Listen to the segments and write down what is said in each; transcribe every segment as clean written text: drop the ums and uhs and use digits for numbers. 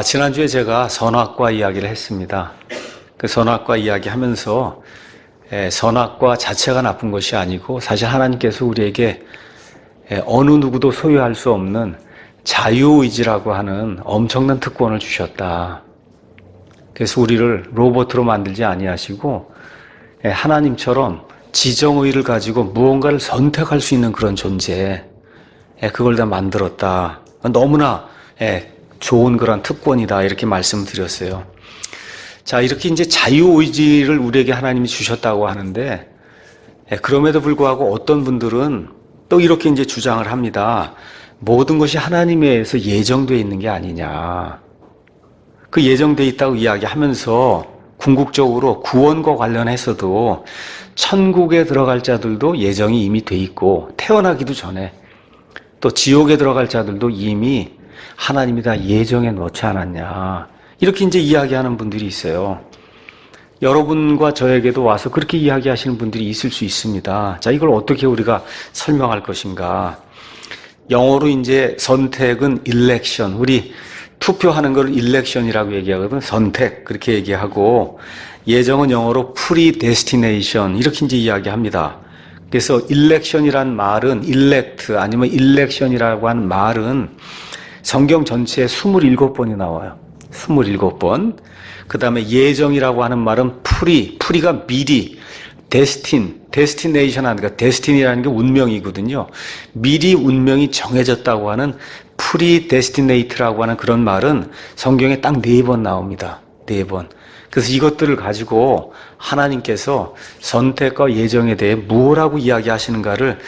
지난주에 제가 선악과 이야기를 했습니다. 그 선악과 이야기 하면서 선악과 자체가 나쁜 것이 아니고 사실 하나님께서 우리에게 어느 누구도 소유할 수 없는 자유의지라고 하는 엄청난 특권을 주셨다. 그래서 우리를 로봇으로 만들지 아니하시고 하나님처럼 지정의를 가지고 무언가를 선택할 수 있는 그런 존재, 그걸 다 만들었다. 너무나 좋은 그런 특권이다, 이렇게 말씀드렸어요. 자, 이렇게 이제 자유의지를 우리에게 하나님이 주셨다고 하는데, 그럼에도 불구하고 어떤 분들은 또 이렇게 이제 주장을 합니다. 모든 것이 하나님에 의해서 예정되어 있는 게 아니냐. 그 예정되어 있다고 이야기하면서 궁극적으로 구원과 관련해서도 천국에 들어갈 자들도 예정이 이미 돼 있고, 태어나기도 전에 또 지옥에 들어갈 자들도 이미 하나님이 다 예정해 놓지 않았냐. 이렇게 이제 이야기하는 분들이 있어요. 여러분과 저에게도 와서 그렇게 이야기하시는 분들이 있을 수 있습니다. 자, 이걸 어떻게 우리가 설명할 것인가. 영어로 이제 선택은 election. 우리 투표하는 걸 election이라고 얘기하거든. 선택. 그렇게 얘기하고, 예정은 영어로 predestination. 이렇게 이제 이야기합니다. 그래서 election이란 말은 elect 아니면 election이라고 하는 말은 성경 전체에 27번이 나와요. 27번. 그 다음에 예정이라고 하는 말은 pre가 미리, destination 하니까 destiny라는 게 운명이거든요. 미리 운명이 정해졌다고 하는 predestinate라고 하는 그런 말은 성경에 딱 4번 나옵니다. 4번. 그래서 이것들을 가지고 하나님께서 선택과 예정에 대해 무엇라고 이야기하시는가를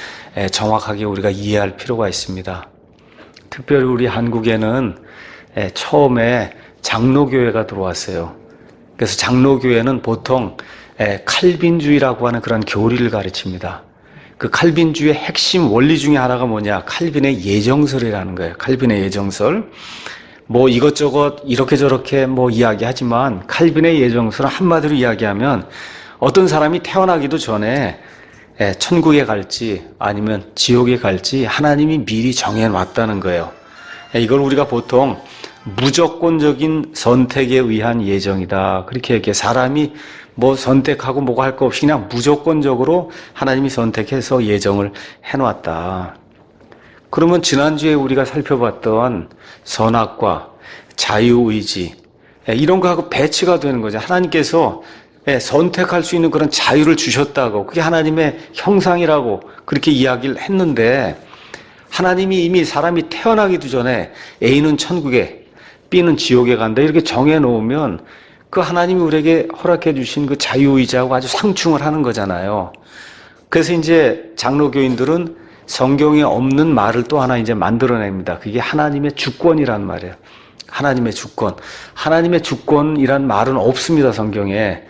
정확하게 우리가 이해할 필요가 있습니다. 특별히 우리 한국에는 처음에 장로교회가 들어왔어요. 그래서 장로교회는 보통 칼빈주의라고 하는 그런 교리를 가르칩니다. 그 칼빈주의의 핵심 원리 중에 하나가 뭐냐? 칼빈의 예정설이라는 거예요. 칼빈의 예정설. 뭐 이것저것 이렇게 저렇게 뭐 이야기하지만 칼빈의 예정설은 한마디로 이야기하면 어떤 사람이 태어나기도 전에 천국에 갈지 아니면 지옥에 갈지 하나님이 미리 정해놨다는 거예요. 이걸 우리가 보통 무조건적인 선택에 의한 예정이다. 그렇게 얘기해. 사람이 뭐 선택하고 뭐가 할 거 없이 그냥 무조건적으로 하나님이 선택해서 예정을 해놨다. 그러면 지난주에 우리가 살펴봤던 선악과 자유의지, 이런 거하고 배치가 되는 거죠. 하나님께서 선택할 수 있는 그런 자유를 주셨다고, 그게 하나님의 형상이라고 그렇게 이야기를 했는데, 하나님이 이미 사람이 태어나기도 전에 A는 천국에, B는 지옥에 간다 이렇게 정해놓으면 그 하나님이 우리에게 허락해 주신 그 자유의지하고 아주 상충을 하는 거잖아요. 그래서 이제 장로교인들은 성경에 없는 말을 또 하나 이제 만들어냅니다. 그게 하나님의 주권이란 말이에요. 하나님의 주권. 하나님의 주권이란 말은 없습니다, 성경에.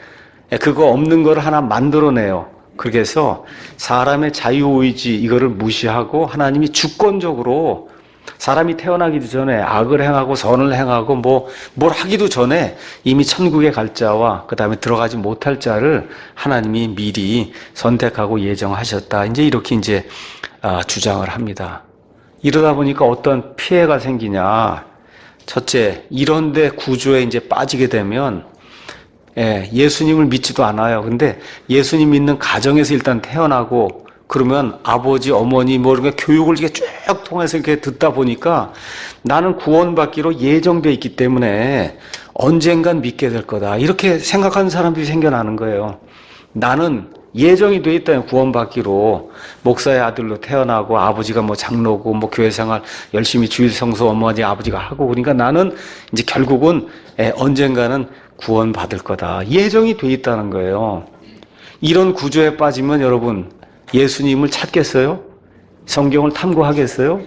그거 없는 걸 하나 만들어내요. 그래서 사람의 자유의지 이거를 무시하고 하나님이 주권적으로 사람이 태어나기도 전에 악을 행하고 선을 행하고 뭘 하기도 전에 이미 천국에 갈 자와 그 다음에 들어가지 못할 자를 하나님이 미리 선택하고 예정하셨다. 이제 이렇게 이제 주장을 합니다. 이러다 보니까 어떤 피해가 생기냐. 첫째, 이런데 구조에 이제 빠지게 되면 예수님을 믿지도 않아요. 근데 예수님 믿는 가정에서 일단 태어나고 그러면 아버지, 어머니 뭐 이렇게 교육을 이렇게 쭉 통해서 이렇게 듣다 보니까 나는 구원받기로 예정되어 있기 때문에 언젠간 믿게 될 거다. 이렇게 생각하는 사람들이 생겨나는 거예요. 나는 예정이 돼 있다요. 구원받기로 목사의 아들로 태어나고 아버지가 뭐 장로고 뭐 교회 생활 열심히 주일 성수 어머니 아버지가 하고 그러니까 나는 이제 결국은 언젠가는 구원받을 거다. 예정이 돼 있다는 거예요. 이런 구조에 빠지면 여러분 예수님을 찾겠어요? 성경을 탐구하겠어요?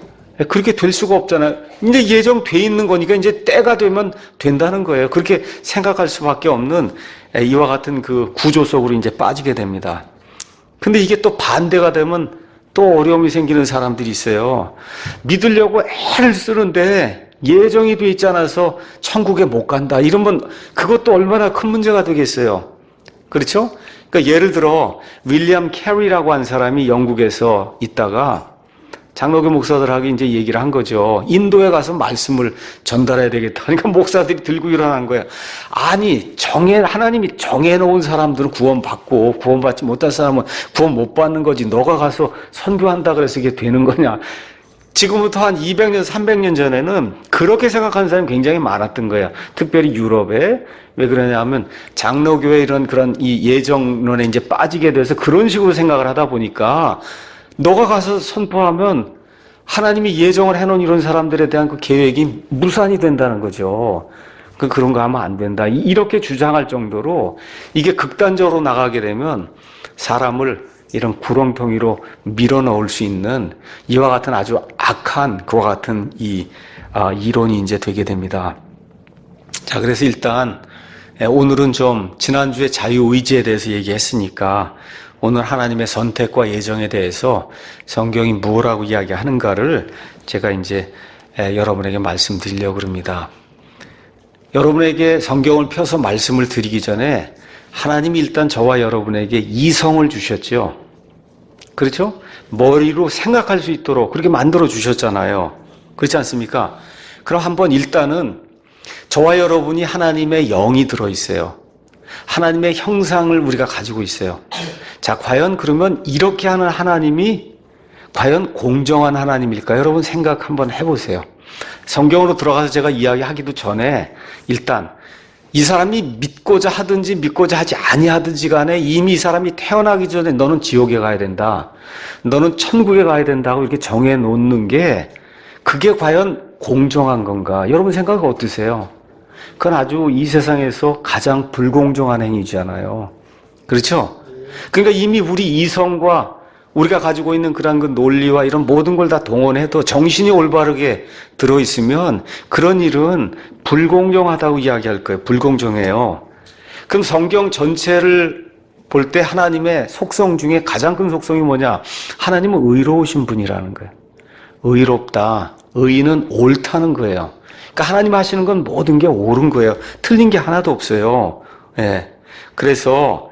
그렇게 될 수가 없잖아요. 이제 예정돼 있는 거니까 이제 때가 되면 된다는 거예요. 그렇게 생각할 수밖에 없는 이와 같은 그 구조 속으로 이제 빠지게 됩니다. 근데 이게 또 반대가 되면 또 어려움이 생기는 사람들이 있어요. 믿으려고 애를 쓰는데 예정이 돼 있지 않아서 천국에 못 간다. 이러면 그것도 얼마나 큰 문제가 되겠어요. 그렇죠? 그러니까 예를 들어 윌리엄 캐리라고 한 사람이 영국에서 있다가 장로교 목사들하고 이제 얘기를 한 거죠. 인도에 가서 말씀을 전달해야 되겠다. 그러니까 목사들이 들고 일어난 거예요. 아니, 하나님이 정해놓은 사람들은 구원받고, 구원받지 못한 사람은 구원 못 받는 거지. 너가 가서 선교한다 그래서 이게 되는 거냐. 지금부터 한 200년, 300년 전에는 그렇게 생각하는 사람이 굉장히 많았던 거예요. 특별히 유럽에. 왜 그러냐면 장로교의 그런 이 예정론에 이제 빠지게 돼서 그런 식으로 생각을 하다 보니까 너가 가서 선포하면 하나님이 예정을 해놓은 이런 사람들에 대한 그 계획이 무산이 된다는 거죠. 그런 거 하면 안 된다. 이렇게 주장할 정도로 이게 극단적으로 나가게 되면 사람을 이런 구렁텅이로 밀어넣을 수 있는 이와 같은 아주 악한 그와 같은 이론이 이제 되게 됩니다. 자, 그래서 일단 오늘은 좀 지난주에 자유의지에 대해서 얘기했으니까 오늘 하나님의 선택과 예정에 대해서 성경이 뭐라고 이야기하는가를 제가 이제 여러분에게 말씀드리려고 합니다. 여러분에게 성경을 펴서 말씀을 드리기 전에 하나님이 일단 저와 여러분에게 이성을 주셨죠. 그렇죠? 머리로 생각할 수 있도록 그렇게 만들어 주셨잖아요. 그렇지 않습니까? 그럼 한번 일단은 저와 여러분이 하나님의 영이 들어있어요. 하나님의 형상을 우리가 가지고 있어요. 자, 과연 그러면 이렇게 하는 하나님이 과연 공정한 하나님일까요? 여러분 생각 한번 해보세요. 성경으로 들어가서 제가 이야기하기도 전에 일단 이 사람이 믿고자 하든지 믿고자 하지 아니하든지 간에 이미 이 사람이 태어나기 전에 너는 지옥에 가야 된다. 너는 천국에 가야 된다고 이렇게 정해 놓는 게 그게 과연 공정한 건가? 여러분 생각 어떠세요? 그건 아주 이 세상에서 가장 불공정한 행위잖아요. 그렇죠? 그러니까 이미 우리 이성과 우리가 가지고 있는 그런 그 논리와 이런 모든 걸 다 동원해도 정신이 올바르게 들어있으면 그런 일은 불공정하다고 이야기할 거예요. 불공정해요. 그럼 성경 전체를 볼 때 하나님의 속성 중에 가장 큰 속성이 뭐냐? 하나님은 의로우신 분이라는 거예요. 의롭다. 의는 옳다는 거예요. 그러니까 하나님 하시는 건 모든 게 옳은 거예요. 틀린 게 하나도 없어요. 예. 그래서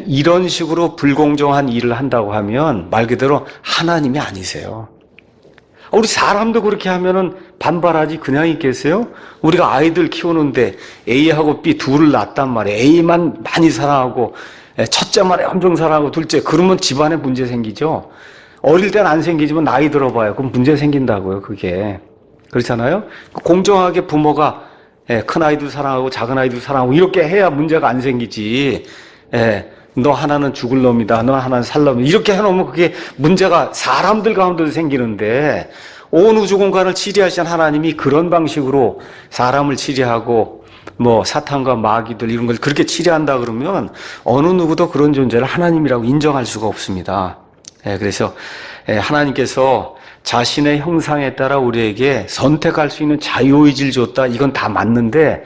이런 식으로 불공정한 일을 한다고 하면 말 그대로 하나님이 아니세요. 우리 사람도 그렇게 하면은 반발하지 그냥 있겠어요? 우리가 아이들 키우는데 A하고 B 둘을 낳았단 말이에요. A만 많이 사랑하고 첫째만 엄청 사랑하고 둘째 그러면 집안에 문제 생기죠. 어릴 때는 안 생기지만 나이 들어봐요. 그럼 문제 생긴다고요. 그게 그렇잖아요. 공정하게 부모가 큰 아이도 사랑하고 작은 아이도 사랑하고 이렇게 해야 문제가 안 생기지. 너 하나는 죽을 놈이다. 너 하나는 살 놈이다. 이렇게 해놓으면 그게 문제가 사람들 가운데도 생기는데 온 우주 공간을 치리하신 하나님이 그런 방식으로 사람을 치리하고 뭐 사탄과 마귀들 이런 걸 그렇게 치리한다 그러면 어느 누구도 그런 존재를 하나님이라고 인정할 수가 없습니다. 그래서 하나님께서 자신의 형상에 따라 우리에게 선택할 수 있는 자유의지를 줬다. 이건 다 맞는데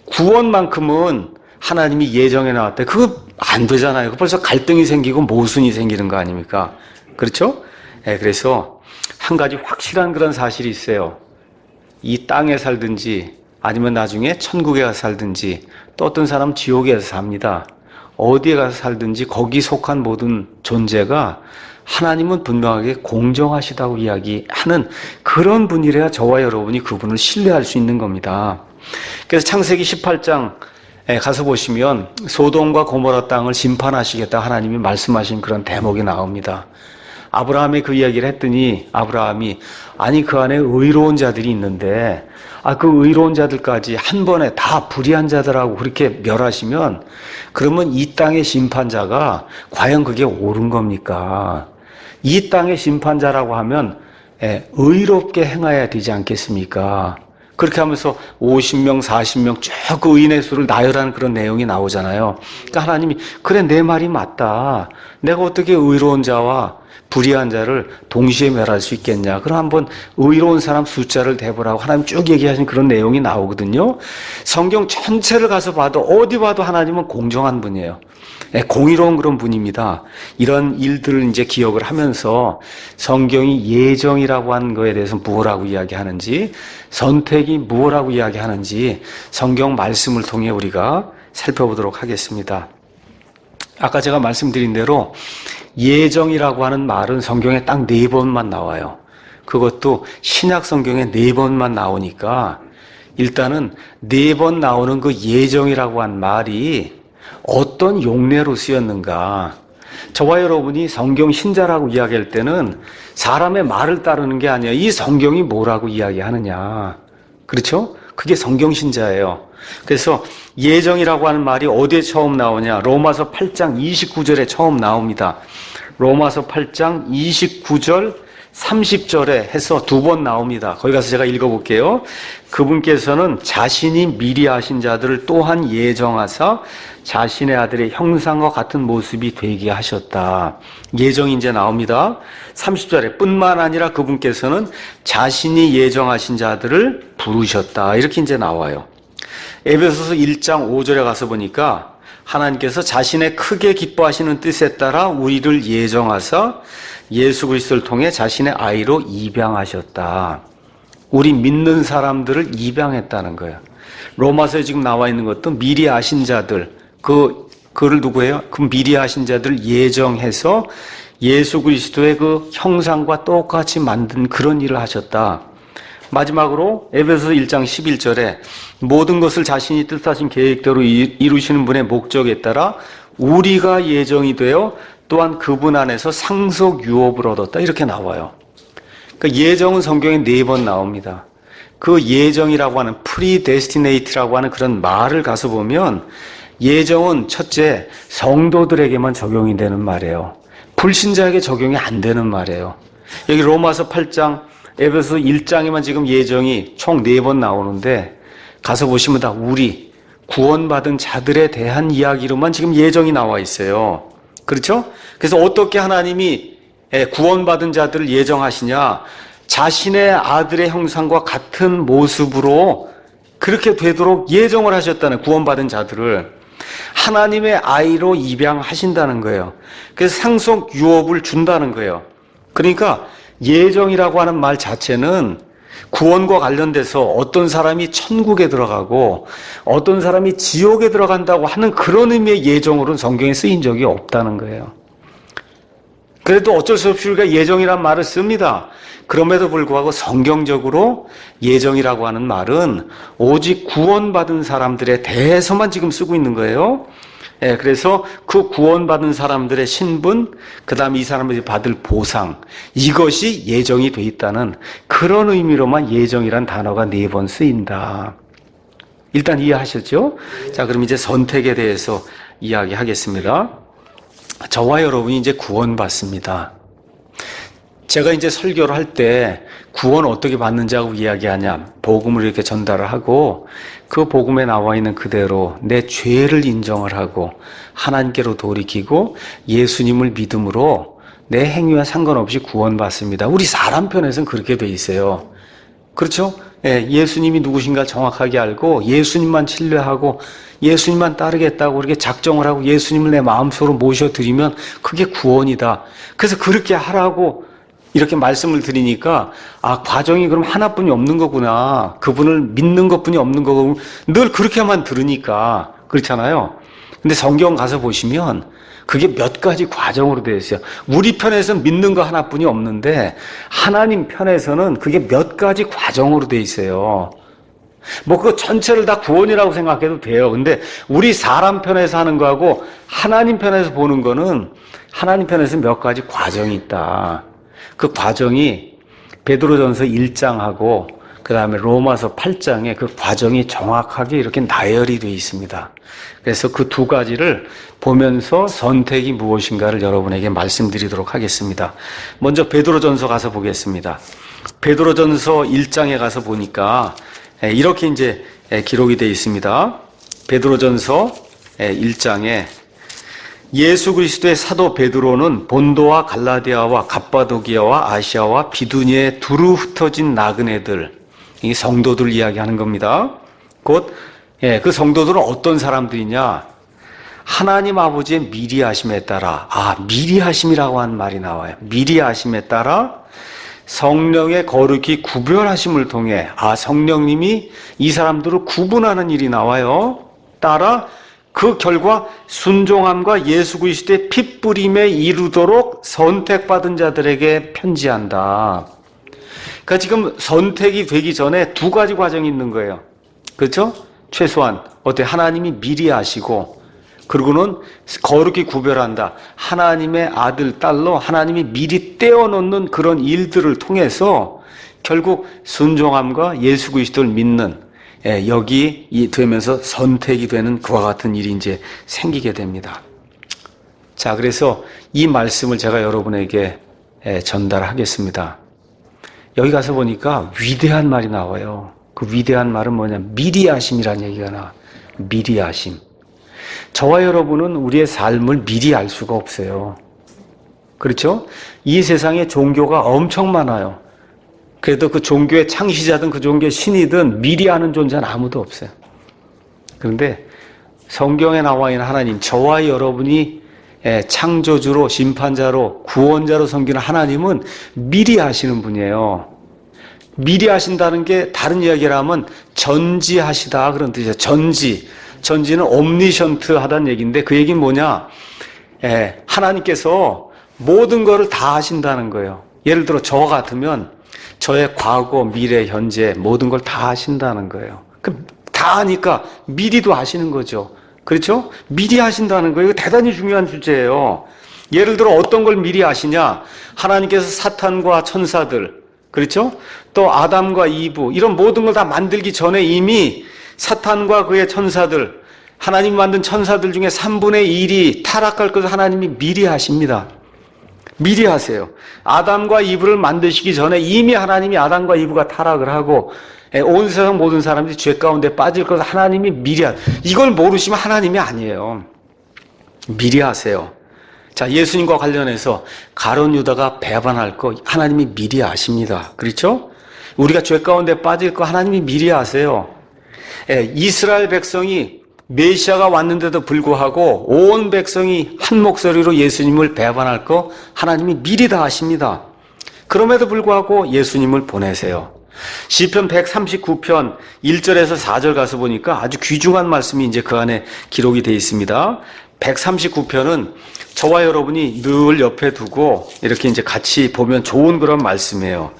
구원만큼은 하나님이 예정해 놨대. 그거 안 되잖아요. 벌써 갈등이 생기고 모순이 생기는 거 아닙니까? 그렇죠? 그래서 한 가지 확실한 그런 사실이 있어요. 이 땅에 살든지 아니면 나중에 천국에 가서 살든지 또 어떤 사람은 지옥에서 삽니다. 어디에 가서 살든지 거기 속한 모든 존재가 하나님은 분명하게 공정하시다고 이야기하는 그런 분이래야 저와 여러분이 그분을 신뢰할 수 있는 겁니다. 그래서 창세기 18장 가서 보시면 소돔과 고모라 땅을 심판하시겠다 하나님이 말씀하신 그런 대목이 나옵니다. 아브라함이 그 이야기를 했더니 아브라함이 아니 그 안에 의로운 자들이 있는데 그 의로운 자들까지 한 번에 다 불의한 자들하고 그렇게 멸하시면 그러면 이 땅의 심판자가 과연 그게 옳은 겁니까? 이 땅의 심판자라고 하면 의롭게 행해야 되지 않겠습니까? 그렇게 하면서 50명, 40명 쭉 그 의인의 수를 나열하는 그런 내용이 나오잖아요. 그러니까 하나님이 그래 내 말이 맞다. 내가 어떻게 의로운 자와 불의한 자를 동시에 멸할 수 있겠냐. 그럼 한번 의로운 사람 숫자를 대보라고 하나님 쭉 얘기하신 그런 내용이 나오거든요. 성경 전체를 가서 봐도 어디 봐도 하나님은 공정한 분이에요. 공의로운 그런 분입니다. 이런 일들을 이제 기억을 하면서 성경이 예정이라고 하는 거에 대해서 뭐라고 이야기하는지 선택이 뭐라고 이야기하는지 성경 말씀을 통해 우리가 살펴보도록 하겠습니다. 아까 제가 말씀드린 대로 예정이라고 하는 말은 성경에 딱 4번만 나와요. 그것도 신약 성경에 4번만 나오니까 일단은 4번 나오는 그 예정이라고 한 말이 어떤 용례로 쓰였는가. 저와 여러분이 성경 신자라고 이야기할 때는 사람의 말을 따르는 게 아니야. 이 성경이 뭐라고 이야기하느냐. 그렇죠? 그게 성경 신자예요. 그래서 예정이라고 하는 말이 어디에 처음 나오냐. 로마서 8장 29절에 처음 나옵니다. 로마서 8장 29절 30절에 해서 2번 나옵니다. 거기 가서 제가 읽어볼게요. 그분께서는 자신이 미리 하신 자들을 또한 예정하사 자신의 아들의 형상과 같은 모습이 되게 하셨다. 예정이 이제 나옵니다. 30절에 뿐만 아니라 그분께서는 자신이 예정하신 자들을 부르셨다. 이렇게 이제 나와요. 에베소서 1장 5절에 가서 보니까 하나님께서 자신의 크게 기뻐하시는 뜻에 따라 우리를 예정하사 예수 그리스도를 통해 자신의 아이로 입양하셨다. 우리 믿는 사람들을 입양했다는 거예요. 로마서에 지금 나와 있는 것도 미리 아신 자들, 그를 누구예요? 그 미리 아신 자들 예정해서 예수 그리스도의 그 형상과 똑같이 만든 그런 일을 하셨다. 마지막으로 에베소서 1장 11절에 모든 것을 자신이 뜻하신 계획대로 이루시는 분의 목적에 따라 우리가 예정이 되어 또한 그분 안에서 상속 유업을 얻었다. 이렇게 나와요. 그 예정은 성경에 4번 나옵니다. 그 예정이라고 하는 predestinate라고 하는 그런 말을 가서 보면 예정은 첫째 성도들에게만 적용이 되는 말이에요. 불신자에게 적용이 안 되는 말이에요. 여기 로마서 8장, 에베소 1장에만 지금 예정이 총 4번 나오는데 가서 보시면 다 우리 구원받은 자들에 대한 이야기로만 지금 예정이 나와 있어요. 그렇죠? 그래서 어떻게 하나님이 구원받은 자들을 예정하시냐? 자신의 아들의 형상과 같은 모습으로 그렇게 되도록 예정을 하셨다는, 구원받은 자들을 하나님의 아이로 입양하신다는 거예요. 그래서 상속 유업을 준다는 거예요. 그러니까 예정이라고 하는 말 자체는 구원과 관련돼서 어떤 사람이 천국에 들어가고 어떤 사람이 지옥에 들어간다고 하는 그런 의미의 예정으로는 성경에 쓰인 적이 없다는 거예요. 그래도 어쩔 수 없이 우리가 예정이란 말을 씁니다. 그럼에도 불구하고 성경적으로 예정이라고 하는 말은 오직 구원받은 사람들에 대해서만 지금 쓰고 있는 거예요. 그래서 그 구원받은 사람들의 신분, 그 다음에 이 사람들이 받을 보상, 이것이 예정이 돼 있다는 그런 의미로만 예정이란 단어가 4번 쓰인다. 일단 이해하셨죠? 자, 그럼 이제 선택에 대해서 이야기하겠습니다. 저와 여러분이 이제 구원받습니다. 제가 이제 설교를 할 때 구원 어떻게 받는지 하고 이야기하냐, 복음을 이렇게 전달을 하고 그 복음에 나와 있는 그대로 내 죄를 인정을 하고 하나님께로 돌이키고 예수님을 믿음으로 내 행위와 상관없이 구원받습니다. 우리 사람 편에서는 그렇게 돼 있어요. 그렇죠? 예수님이 누구신가 정확하게 알고 예수님만 신뢰하고 예수님만 따르겠다고 이렇게 작정을 하고 예수님을 내 마음속으로 모셔드리면 그게 구원이다. 그래서 그렇게 하라고 이렇게 말씀을 드리니까 과정이 그럼 하나뿐이 없는 거구나. 그분을 믿는 것뿐이 없는 거고 늘 그렇게만 들으니까 그렇잖아요. 근데 성경 가서 보시면 그게 몇 가지 과정으로 되어 있어요. 우리 편에서는 믿는 거 하나뿐이 없는데 하나님 편에서는 그게 몇 가지 과정으로 되어 있어요. 그 전체를 다 구원이라고 생각해도 돼요. 근데 우리 사람 편에서 하는 거하고 하나님 편에서 보는 거는 하나님 편에서 몇 가지 과정이 있다. 그 과정이 베드로전서 1장하고 그 다음에 로마서 8장에 그 과정이 정확하게 이렇게 나열이 되어 있습니다. 그래서 그 2가지를 보면서 선택이 무엇인가를 여러분에게 말씀드리도록 하겠습니다. 먼저 베드로전서 가서 보겠습니다. 베드로전서 1장에 가서 보니까 이렇게 이제 기록이 되어 있습니다. 베드로전서 1장에 예수 그리스도의 사도 베드로는 본도와 갈라디아와 갑바도기아와 아시아와 비두니에 두루 흩어진 나그네들, 이 성도들 이야기하는 겁니다. 곧 그 성도들은 어떤 사람들이냐? 하나님 아버지의 미리 하심에 따라, 미리 하심이라고 하는 말이 나와요. 미리 하심에 따라 성령의 거룩히 구별하심을 통해 성령님이 이 사람들을 구분하는 일이 나와요. 따라 그 결과 순종함과 예수 그리스도의 피 뿌림에 이르도록 선택받은 자들에게 편지한다. 그러니까 지금 선택이 되기 전에 두 가지 과정이 있는 거예요. 그렇죠? 최소한 어때? 하나님이 미리 아시고, 그리고는 거룩히 구별한다. 하나님의 아들, 딸로 하나님이 미리 떼어놓는 그런 일들을 통해서 결국 순종함과 예수 그리스도를 믿는, 여기 되면서 선택이 되는 그와 같은 일이 이제 생기게 됩니다. 자, 그래서 이 말씀을 제가 여러분에게 전달하겠습니다. 여기 가서 보니까 위대한 말이 나와요. 그 위대한 말은 뭐냐? 미리 아심이라는 얘기가 나와. 미리 아심. 저와 여러분은 우리의 삶을 미리 알 수가 없어요. 그렇죠? 이 세상에 종교가 엄청 많아요. 그래도 그 종교의 창시자든 그 종교의 신이든 미리 아는 존재는 아무도 없어요. 그런데 성경에 나와 있는 하나님, 저와 여러분이 창조주로, 심판자로, 구원자로 섬기는 하나님은 미리 아시는 분이에요. 미리 아신다는 게 다른 이야기를 하면 전지하시다 그런 뜻이에요. 전지는 옴니션트 하다는 얘기인데, 그 얘기는 뭐냐? 하나님께서 모든 것을 다 아신다는 거예요. 예를 들어 저 같으면 저의 과거, 미래, 현재 모든 걸 다 아신다는 거예요. 다 아니까 미리도 아시는 거죠. 그렇죠? 미리 아신다는 거예요. 이거 대단히 중요한 주제예요. 예를 들어 어떤 걸 미리 아시냐? 하나님께서 사탄과 천사들, 그렇죠? 또 아담과 이브, 이런 모든 걸 다 만들기 전에 이미 사탄과 그의 천사들, 하나님 만든 천사들 중에 3분의 1이 타락할 것을 하나님이 미리 아십니다. 미리 하세요. 아담과 이브를 만드시기 전에 이미 하나님이 아담과 이브가 타락을 하고 온 세상 모든 사람들이 죄 가운데 빠질 것을 하나님이 미리 이걸 모르시면 하나님이 아니에요. 미리 하세요. 자, 예수님과 관련해서 가룟 유다가 배반할 거 하나님이 미리 아십니다. 그렇죠? 우리가 죄 가운데 빠질 거 하나님이 미리 아세요. 이스라엘 백성이 메시아가 왔는데도 불구하고 온 백성이 한 목소리로 예수님을 배반할 거 하나님이 미리 다 아십니다. 그럼에도 불구하고 예수님을 보내세요. 시편 139편 1절에서 4절 가서 보니까 아주 귀중한 말씀이 이제 그 안에 기록이 되어 있습니다. 139편은 저와 여러분이 늘 옆에 두고 이렇게 이제 같이 보면 좋은 그런 말씀이에요.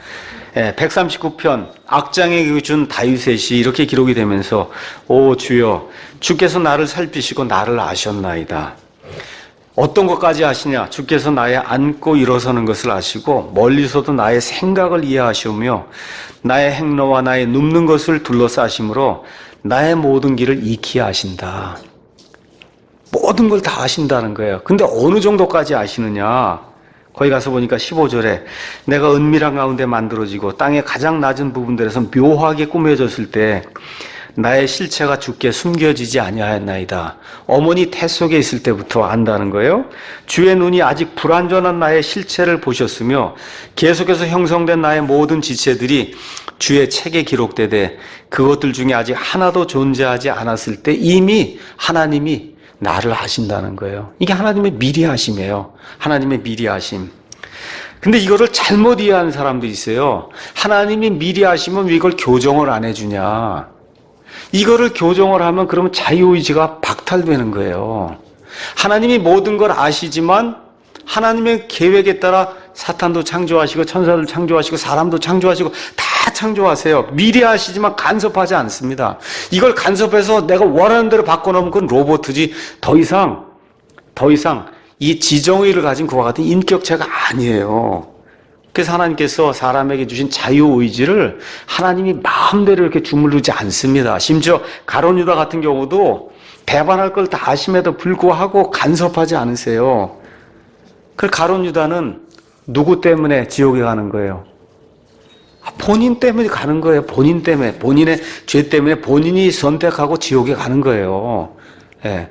139편 악장에게 준 다윗의 이렇게 기록이 되면서 오 주여 주께서 나를 살피시고 나를 아셨나이다. 어떤 것까지 아시냐? 주께서 나의 앉고 일어서는 것을 아시고 멀리서도 나의 생각을 이해하시오며 나의 행로와 나의 눕는 것을 둘러싸심으로 나의 모든 길을 익히 아신다. 모든 걸 다 아신다는 거예요. 근데 어느 정도까지 아시느냐? 거기 가서 보니까 15절에 내가 은밀한 가운데 만들어지고 땅의 가장 낮은 부분들에서 묘하게 꾸며졌을 때 나의 실체가 주께 숨겨지지 아니하였나이다. 어머니 태 속에 있을 때부터 안다는 거예요. 주의 눈이 아직 불완전한 나의 실체를 보셨으며 계속해서 형성된 나의 모든 지체들이 주의 책에 기록되되 그것들 중에 아직 하나도 존재하지 않았을 때 이미 하나님이 나를 아신다는 거예요. 이게 하나님의 미리 하심이에요. 하나님의 미리 하심. 근데 이거를 잘못 이해하는 사람도 있어요. 하나님이 미리 하시면 왜 이걸 교정을 안 해주냐. 이거를 교정을 하면 그러면 자유의지가 박탈되는 거예요. 하나님이 모든 걸 아시지만 하나님의 계획에 따라 사탄도 창조하시고 천사도 창조하시고 사람도 창조하시고 다 창조하세요. 미리 하시지만 간섭하지 않습니다. 이걸 간섭해서 내가 원하는 대로 바꿔놓으면 그건 로봇이지 더 이상 이 지정의를 가진 그와 같은 인격체가 아니에요. 그래서 하나님께서 사람에게 주신 자유의지를 하나님이 마음대로 이렇게 주무르지 않습니다. 심지어 가룟 유다 같은 경우도 배반할 걸 다 아심에도 불구하고 간섭하지 않으세요. 그 가룟 유다는 누구 때문에 지옥에 가는 거예요? 본인 때문에 가는 거예요. 본인 때문에. 본인의 죄 때문에 본인이 선택하고 지옥에 가는 거예요. 예.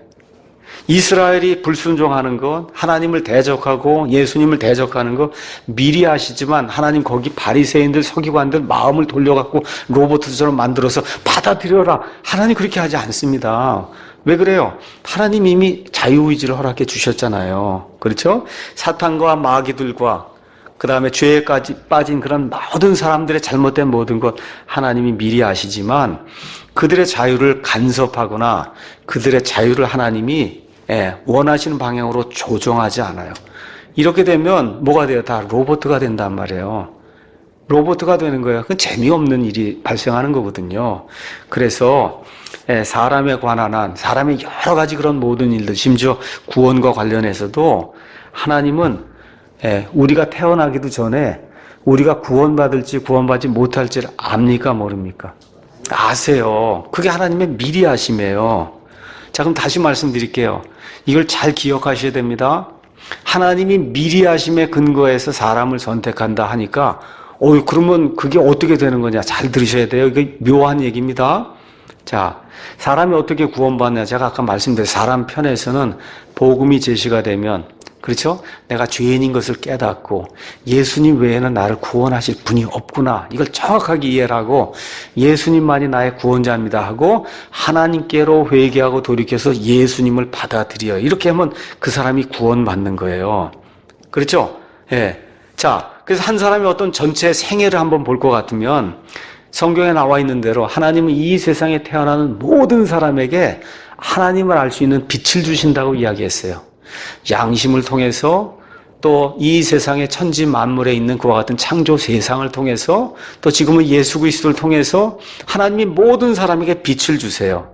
이스라엘이 불순종하는 것, 하나님을 대적하고 예수님을 대적하는 것 미리 아시지만 하나님 거기 바리새인들, 서기관들 마음을 돌려갖고 로봇처럼 만들어서 받아들여라. 하나님 그렇게 하지 않습니다. 왜 그래요? 하나님 이미 자유의지를 허락해 주셨잖아요. 그렇죠? 사탄과 마귀들과 그 다음에 죄에까지 빠진 그런 모든 사람들의 잘못된 모든 것 하나님이 미리 아시지만 그들의 자유를 간섭하거나 그들의 자유를 하나님이 원하시는 방향으로 조정하지 않아요. 이렇게 되면 뭐가 돼요? 다 로봇가 된단 말이에요. 로봇가 되는 거예요. 그건 재미없는 일이 발생하는 거거든요. 그래서 사람에 관한 한, 사람의 여러 가지 그런 모든 일들, 심지어 구원과 관련해서도 하나님은 우리가 태어나기도 전에 우리가 구원받을지 구원받지 못할지를 압니까 모릅니까? 아세요. 그게 하나님의 미리 아심이에요. 자, 그럼 다시 말씀드릴게요. 이걸 잘 기억하셔야 됩니다. 하나님이 미리 아심에 근거해서 사람을 선택한다 하니까 그러면 그게 어떻게 되는 거냐? 잘 들으셔야 돼요. 이게 묘한 얘기입니다. 자, 사람이 어떻게 구원받냐? 제가 아까 말씀드린 사람 편에서는 복음이 제시가 되면, 그렇죠? 내가 죄인인 것을 깨닫고 예수님 외에는 나를 구원하실 분이 없구나. 이걸 정확하게 이해를 하고 예수님만이 나의 구원자입니다 하고 하나님께로 회개하고 돌이켜서 예수님을 받아들여요. 이렇게 하면 그 사람이 구원받는 거예요. 그렇죠? 예. 자, 그래서 한 사람이 어떤 전체 생애를 한번 볼 것 같으면 성경에 나와 있는 대로 하나님은 이 세상에 태어나는 모든 사람에게 하나님을 알 수 있는 빛을 주신다고 이야기했어요. 양심을 통해서 또 이 세상의 천지 만물에 있는 그와 같은 창조 세상을 통해서 또 지금은 예수 그리스도를 통해서 하나님이 모든 사람에게 빛을 주세요.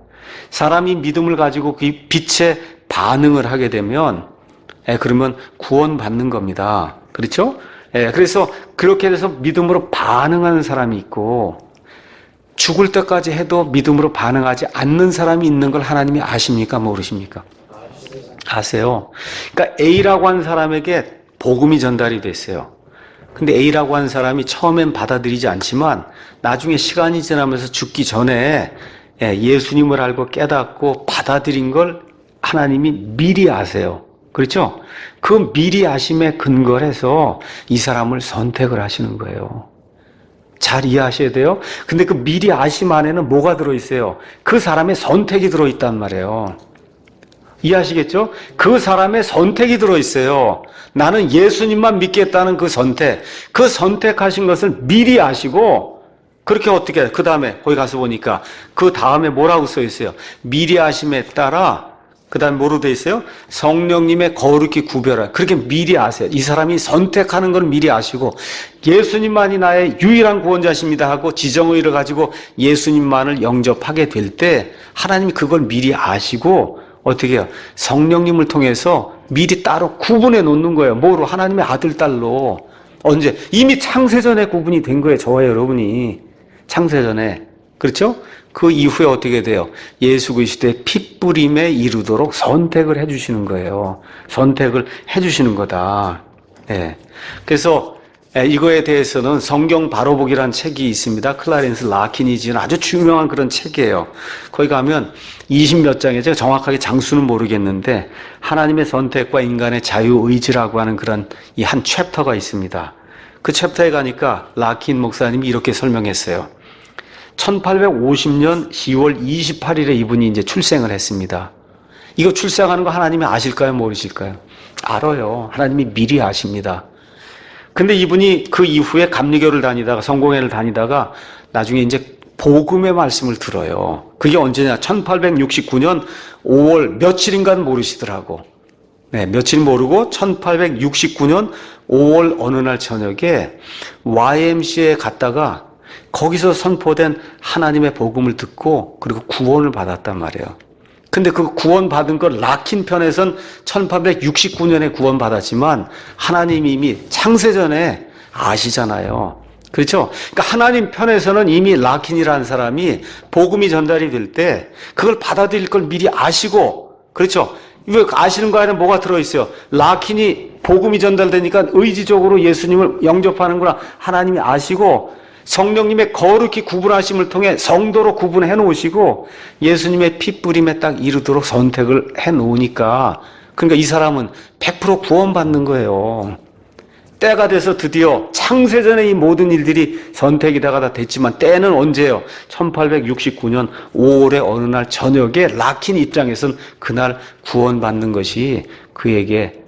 사람이 믿음을 가지고 그 빛에 반응을 하게 되면 그러면 구원받는 겁니다. 그렇죠? 그래서 그렇게 돼서 믿음으로 반응하는 사람이 있고 죽을 때까지 해도 믿음으로 반응하지 않는 사람이 있는 걸 하나님이 아십니까? 모르십니까? 아세요. 그러니까 A라고 하는 사람에게 복음이 전달이 됐어요. 근데 A라고 하는 사람이 처음엔 받아들이지 않지만 나중에 시간이 지나면서 죽기 전에 예수님을 알고 깨닫고 받아들인 걸 하나님이 미리 아세요. 그렇죠? 그 미리 아심에 근거를 해서 이 사람을 선택을 하시는 거예요. 잘 이해하셔야 돼요. 근데 그 미리 아심 안에는 뭐가 들어있어요? 그 사람의 선택이 들어있단 말이에요. 이해하시겠죠? 그 사람의 선택이 들어있어요. 나는 예수님만 믿겠다는 그 선택. 그 선택하신 것을 미리 아시고 그렇게 어떻게 그 다음에 거기 가서 보니까 그 다음에 뭐라고 써 있어요? 미리 아심에 따라 그 다음에 뭐로 돼 있어요? 성령님의 거룩히 구별하. 그렇게 미리 아세요. 이 사람이 선택하는 걸 미리 아시고 예수님만이 나의 유일한 구원자십니다 하고 지정의를 가지고 예수님만을 영접하게 될 때 하나님이 그걸 미리 아시고 어떻게 해요? 성령님을 통해서 미리 따로 구분해 놓는 거예요. 뭐로? 하나님의 아들, 딸로. 언제? 이미 창세전에 구분이 된 거예요. 저와 여러분이. 창세전에. 그렇죠? 그 이후에 어떻게 돼요? 예수 그리스도의 핏부림에 이르도록 선택을 해 주시는 거예요. 선택을 해 주시는 거다. 네. 그래서 이거에 대해서는 성경 바로보기라는 책이 있습니다. 클라렌스 라킨이 지은 아주 유명한 그런 책이에요. 거기 가면 20몇 장에 제가 정확하게 장수는 모르겠는데 하나님의 선택과 인간의 자유의지라고 하는 그런 이 한 챕터가 있습니다. 그 챕터에 가니까 라킨 목사님이 이렇게 설명했어요. 1850년 10월 28일에 이분이 이제 출생을 했습니다. 이거 출생하는 거 하나님이 아실까요? 모르실까요? 알아요. 하나님이 미리 아십니다. 근데 이분이 그 이후에 감리교를 다니다가 성공회를 다니다가 나중에 이제 복음의 말씀을 들어요. 그게 언제냐? 1869년 5월 며칠인가는 모르시더라고. 네, 며칠 모르고 1869년 5월 어느 날 저녁에 YMCA에 갔다가 거기서 선포된 하나님의 복음을 듣고 그리고 구원을 받았단 말이에요. 근데 그 구원 받은 걸 라킨 편에선 1869년에 구원 받았지만 하나님이 이미 창세전에 아시잖아요. 그렇죠? 그러니까 하나님 편에서는 이미 라킨이라는 사람이 복음이 전달이 될 때 그걸 받아들일 걸 미리 아시고, 그렇죠? 왜 아시는 거 안에 뭐가 들어있어요? 라킨이 복음이 전달되니까 의지적으로 예수님을 영접하는구나. 하나님이 아시고 성령님의 거룩히 구분하심을 통해 성도로 구분해 놓으시고 예수님의 핏부림에 딱 이르도록 선택을 해 놓으니까, 그러니까 이 사람은 100% 구원받는 거예요. 때가 돼서 드디어 창세전에 이 모든 일들이 선택이 다 됐지만 때는 언제예요? 1869년 5월의 어느 날 저녁에 라킨 입장에서는 그날 구원받는 것이 그에게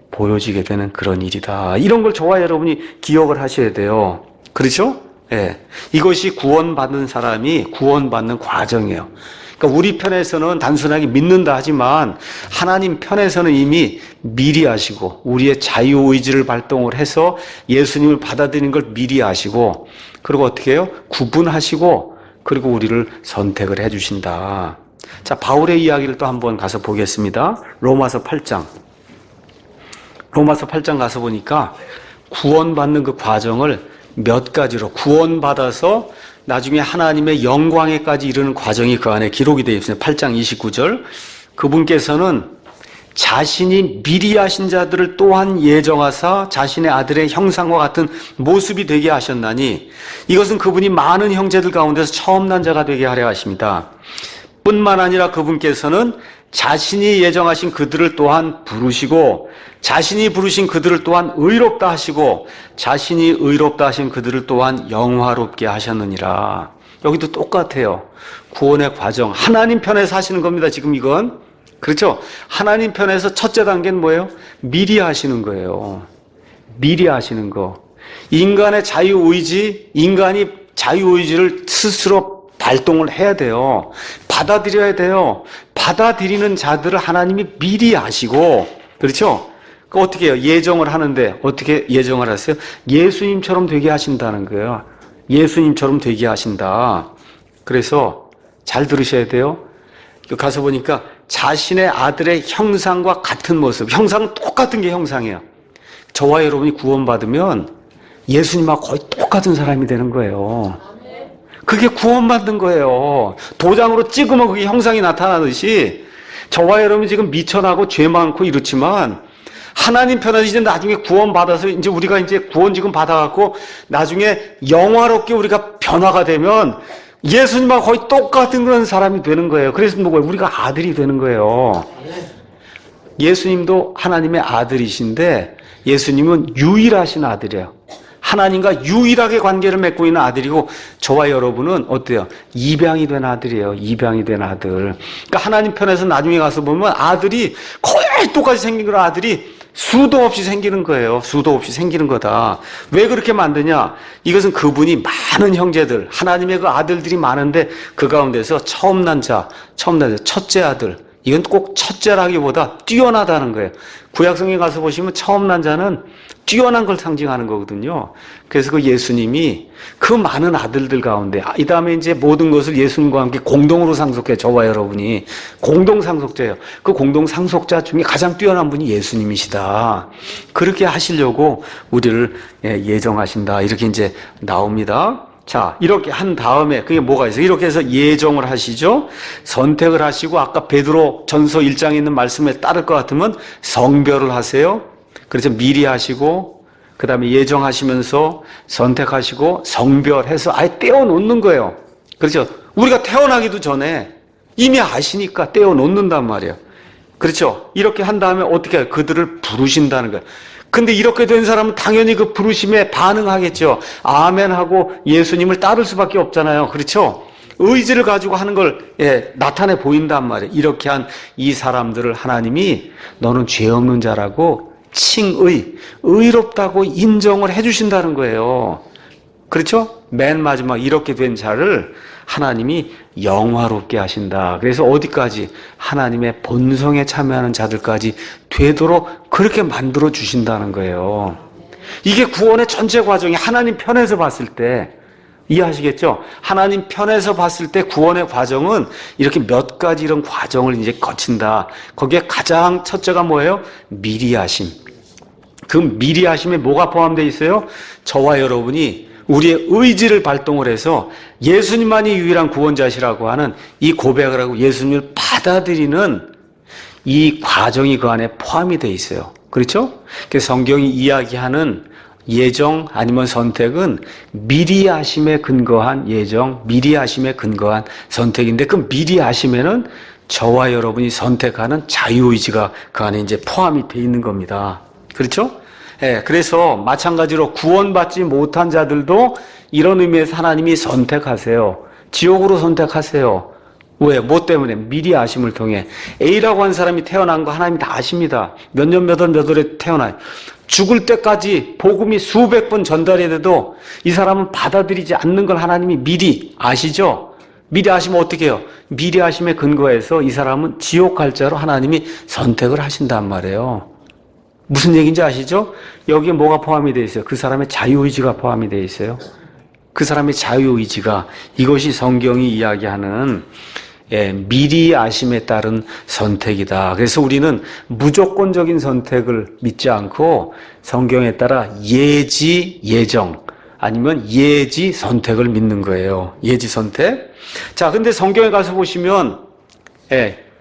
보여지게 되는 그런 일이다. 이런 걸 저와 여러분이 기억을 하셔야 돼요. 그렇죠? 예. 이것이 구원받는 사람이 구원받는 과정이에요. 그러니까 우리 편에서는 단순하게 믿는다 하지만 하나님 편에서는 이미 미리 아시고 우리의 자유의지를 발동을 해서 예수님을 받아들이는 걸 미리 아시고 그리고 어떻게 해요? 구분하시고 그리고 우리를 선택을 해 주신다. 자, 바울의 이야기를 또 한번 가서 보겠습니다. 로마서 8장. 로마서 8장 가서 보니까 구원받는 그 과정을 몇 가지로 구원받아서 나중에 하나님의 영광에까지 이르는 과정이 그 안에 기록이 되어 있습니다. 8장 29절. 그분께서는 자신이 미리 하신 자들을 또한 예정하사 자신의 아들의 형상과 같은 모습이 되게 하셨나니 이것은 그분이 많은 형제들 가운데서 처음 난 자가 되게 하려 하십니다. 뿐만 아니라 그분께서는 자신이 예정하신 그들을 또한 부르시고 자신이 부르신 그들을 또한 의롭다 하시고 자신이 의롭다 하신 그들을 또한 영화롭게 하셨느니라. 여기도 똑같아요. 구원의 과정, 하나님 편에서 하시는 겁니다. 지금 이건 그렇죠? 하나님 편에서 첫째 단계는 뭐예요? 미리 하시는 거예요. 미리 하시는 거. 인간의 자유의지, 인간이 자유의지를 스스로 발동을 해야 돼요. 받아들여야 돼요. 받아들이는 자들을 하나님이 미리 아시고, 그렇죠? 그 어떻게 해요? 예정을 하는데 어떻게 예정을 하세요? 예수님처럼 되게 하신다는 거예요. 예수님처럼 되게 하신다. 그래서 잘 들으셔야 돼요. 가서 보니까 자신의 아들의 형상과 같은 모습, 형상은 똑같은 게 형상이에요. 저와 여러분이 구원받으면 예수님하고 거의 똑같은 사람이 되는 거예요. 그게 구원받는 거예요. 도장으로 찍으면 그게 형상이 나타나듯이 저와 여러분이 지금 미천하고 죄 많고 이렇지만 하나님 편에서 이제 나중에 구원받아서 이제 우리가 이제 구원 지금 받아갖고 나중에 영화롭게 우리가 변화가 되면 예수님하고 거의 똑같은 그런 사람이 되는 거예요. 그래서 뭐예요? 우리가 아들이 되는 거예요. 예수님도 하나님의 아들이신데 예수님은 유일하신 아들이에요. 하나님과 유일하게 관계를 맺고 있는 아들이고 저와 여러분은 어때요? 입양이 된 아들이에요. 입양이 된 아들. 그러니까 하나님 편에서 나중에 가서 보면 아들이 거의 똑같이 생긴 그런 아들이 수도 없이 생기는 거예요. 수도 없이 생기는 거다. 왜 그렇게 만드냐? 이것은 그분이 많은 형제들, 하나님의 그 아들들이 많은데 그 가운데서 처음 난 자, 첫째 아들. 이건 꼭 첫째라기보다 뛰어나다는 거예요. 구약성경에 가서 보시면 처음 난 자는 뛰어난 걸 상징하는 거거든요. 그래서 그 예수님이 그 많은 아들들 가운데 이 다음에 이제 모든 것을 예수님과 함께 공동으로 상속해 저와 여러분이 공동 상속자예요. 그 공동 상속자 중에 가장 뛰어난 분이 예수님이시다. 그렇게 하시려고 우리를 예정하신다. 이렇게 이제 나옵니다. 자, 이렇게 한 다음에 그게 뭐가 있어요? 이렇게 해서 예정을 하시죠. 선택을 하시고 아까 베드로 전서 1장에 있는 말씀에 따를 것 같으면 성별을 하세요. 그래서 미리 하시고 그 다음에 예정하시면서 선택하시고 성별해서 아예 떼어놓는 거예요. 그렇죠? 우리가 태어나기도 전에 이미 아시니까 떼어놓는단 말이에요. 그렇죠? 이렇게 한 다음에 어떻게 해요? 그들을 부르신다는 거예요. 근데 이렇게 된 사람은 당연히 그 부르심에 반응하겠죠. 아멘하고 예수님을 따를 수밖에 없잖아요. 그렇죠? 의지를 가지고 하는 걸 나타내 보인단 말이에요. 이렇게 한 이 사람들을 하나님이 너는 죄 없는 자라고 칭의, 의롭다고 인정을 해주신다는 거예요. 그렇죠? 맨 마지막 이렇게 된 자를 하나님이 영화롭게 하신다. 그래서 어디까지? 하나님의 본성에 참여하는 자들까지 되도록 그렇게 만들어 주신다는 거예요. 이게 구원의 전체 과정이 하나님 편에서 봤을 때 이해하시겠죠? 하나님 편에서 봤을 때 구원의 과정은 이렇게 몇 가지 이런 과정을 이제 거친다. 거기에 가장 첫째가 뭐예요? 미리 하심. 그 미리 하심에 뭐가 포함되어 있어요? 저와 여러분이 우리의 의지를 발동을 해서 예수님만이 유일한 구원자시라고 하는 이 고백을 하고 예수님을 받아들이는 이 과정이 그 안에 포함이 되어 있어요. 그렇죠? 그래서 성경이 이야기하는 예정 아니면 선택은 미리 하심에 근거한 예정, 미리 하심에 근거한 선택인데 그 미리 하심에는 저와 여러분이 선택하는 자유의지가 그 안에 이제 포함이 되어 있는 겁니다. 그렇죠? 예, 그래서 마찬가지로 구원받지 못한 자들도 이런 의미에서 하나님이 선택하세요. 지옥으로 선택하세요. 왜? 뭐 때문에? 미리 아심을 통해. A라고 하는 사람이 태어난 거 하나님이 다 아십니다. 몇 년 몇 월에 태어나요. 죽을 때까지 복음이 수백 번 전달이 돼도 이 사람은 받아들이지 않는 걸 하나님이 미리 아시죠? 미리 아시면 어떻게 해요? 미리 아심에 근거해서 이 사람은 지옥 갈 자로 하나님이 선택을 하신단 말이에요. 무슨 얘기인지 아시죠? 여기에 뭐가 포함이 되어 있어요? 그 사람의 자유의지가 포함이 되어 있어요. 그 사람의 자유의지가, 이것이 성경이 이야기하는 미리 아심에 따른 선택이다. 그래서 우리는 무조건적인 선택을 믿지 않고 성경에 따라 예지, 예정, 아니면 예지 선택을 믿는 거예요. 예지 선택. 자, 근데 성경에 가서 보시면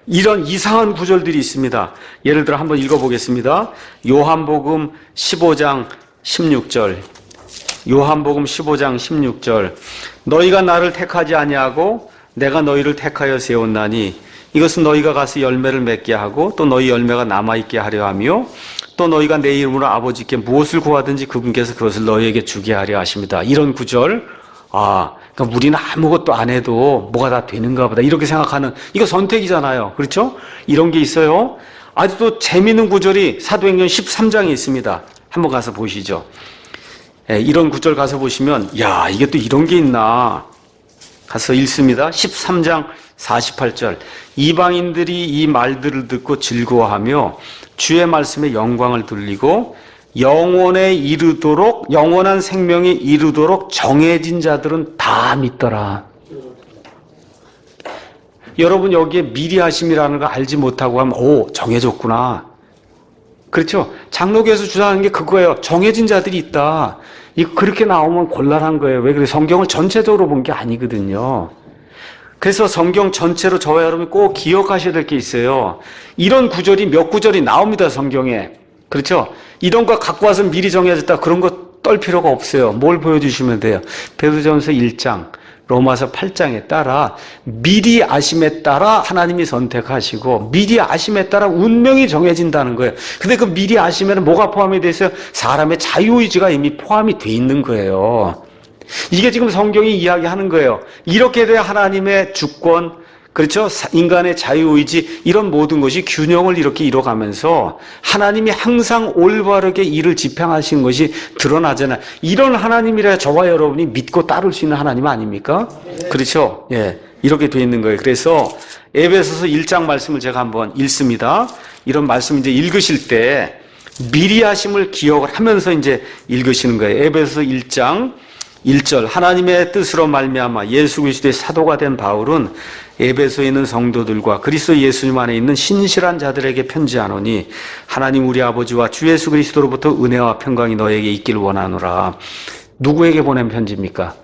이런 이상한 구절들이 있습니다. 예를 들어 한번 읽어보겠습니다. 요한복음 15장 16절. 요한복음 15장 16절. 너희가 나를 택하지 아니하고 내가 너희를 택하여 세웠나니 이것은 너희가 가서 열매를 맺게 하고 또 너희 열매가 남아있게 하려 하며 또 너희가 내 이름으로 아버지께 무엇을 구하든지 그분께서 그것을 너희에게 주게 하려 하십니다. 이런 구절. 그러니까 우리는 아무것도 안 해도 뭐가 다 되는가 보다 이렇게 생각하는, 이거 선택이잖아요. 그렇죠? 이런 게 있어요. 아주 또 재미있는 구절이 사도행전 13장에 있습니다. 한번 가서 보시죠. 이런 구절 가서 보시면 이게 또 이런 게 있나 가서 읽습니다. 13장 48절. 이방인들이 이 말들을 듣고 즐거워하며 주의 말씀에 영광을 돌리고 영원에 이르도록, 영원한 생명에 이르도록 정해진 자들은 다 믿더라. 여러분 여기에 미리 하심이라는 거 알지 못하고 하면 정해졌구나. 그렇죠? 장로교에서 주장하는 게 그거예요. 정해진 자들이 있다. 이거 그렇게 나오면 곤란한 거예요. 왜 그래? 성경을 전체적으로 본 게 아니거든요. 그래서 성경 전체로 저와 여러분이 꼭 기억하셔야 될 게 있어요. 이런 구절이 몇 구절이 나옵니다, 성경에. 그렇죠? 이런 거 갖고 와서 미리 정해졌다, 그런 거 떨 필요가 없어요. 뭘 보여주시면 돼요? 베드로전서 1장, 로마서 8장에 따라 미리 아심에 따라 하나님이 선택하시고 미리 아심에 따라 운명이 정해진다는 거예요. 근데 그 미리 아심에는 뭐가 포함이 되어 있어요? 사람의 자유의지가 이미 포함이 돼 있는 거예요. 이게 지금 성경이 이야기하는 거예요. 이렇게 돼야 하나님의 주권, 그렇죠? 인간의 자유의지, 이런 모든 것이 균형을 이렇게 이뤄가면서 하나님이 항상 올바르게 일을 집행하시는 것이 드러나잖아요. 이런 하나님이라 저와 여러분이 믿고 따를 수 있는 하나님 아닙니까? 그렇죠? 이렇게 돼 있는 거예요. 그래서 에베소서 1장 말씀을 제가 한번 읽습니다. 이런 말씀 이제 읽으실 때 미리 하심을 기억을 하면서 이제 읽으시는 거예요. 에베소서 1장 1절. 하나님의 뜻으로 말미암아 예수 그리스도의 사도가 된 바울은 에베소에 있는 성도들과 그리스도 예수님 안에 있는 신실한 자들에게 편지하노니 하나님 우리 아버지와 주 예수 그리스도로부터 은혜와 평강이 너에게 있기를 원하노라. 누구에게 보낸 편지입니까?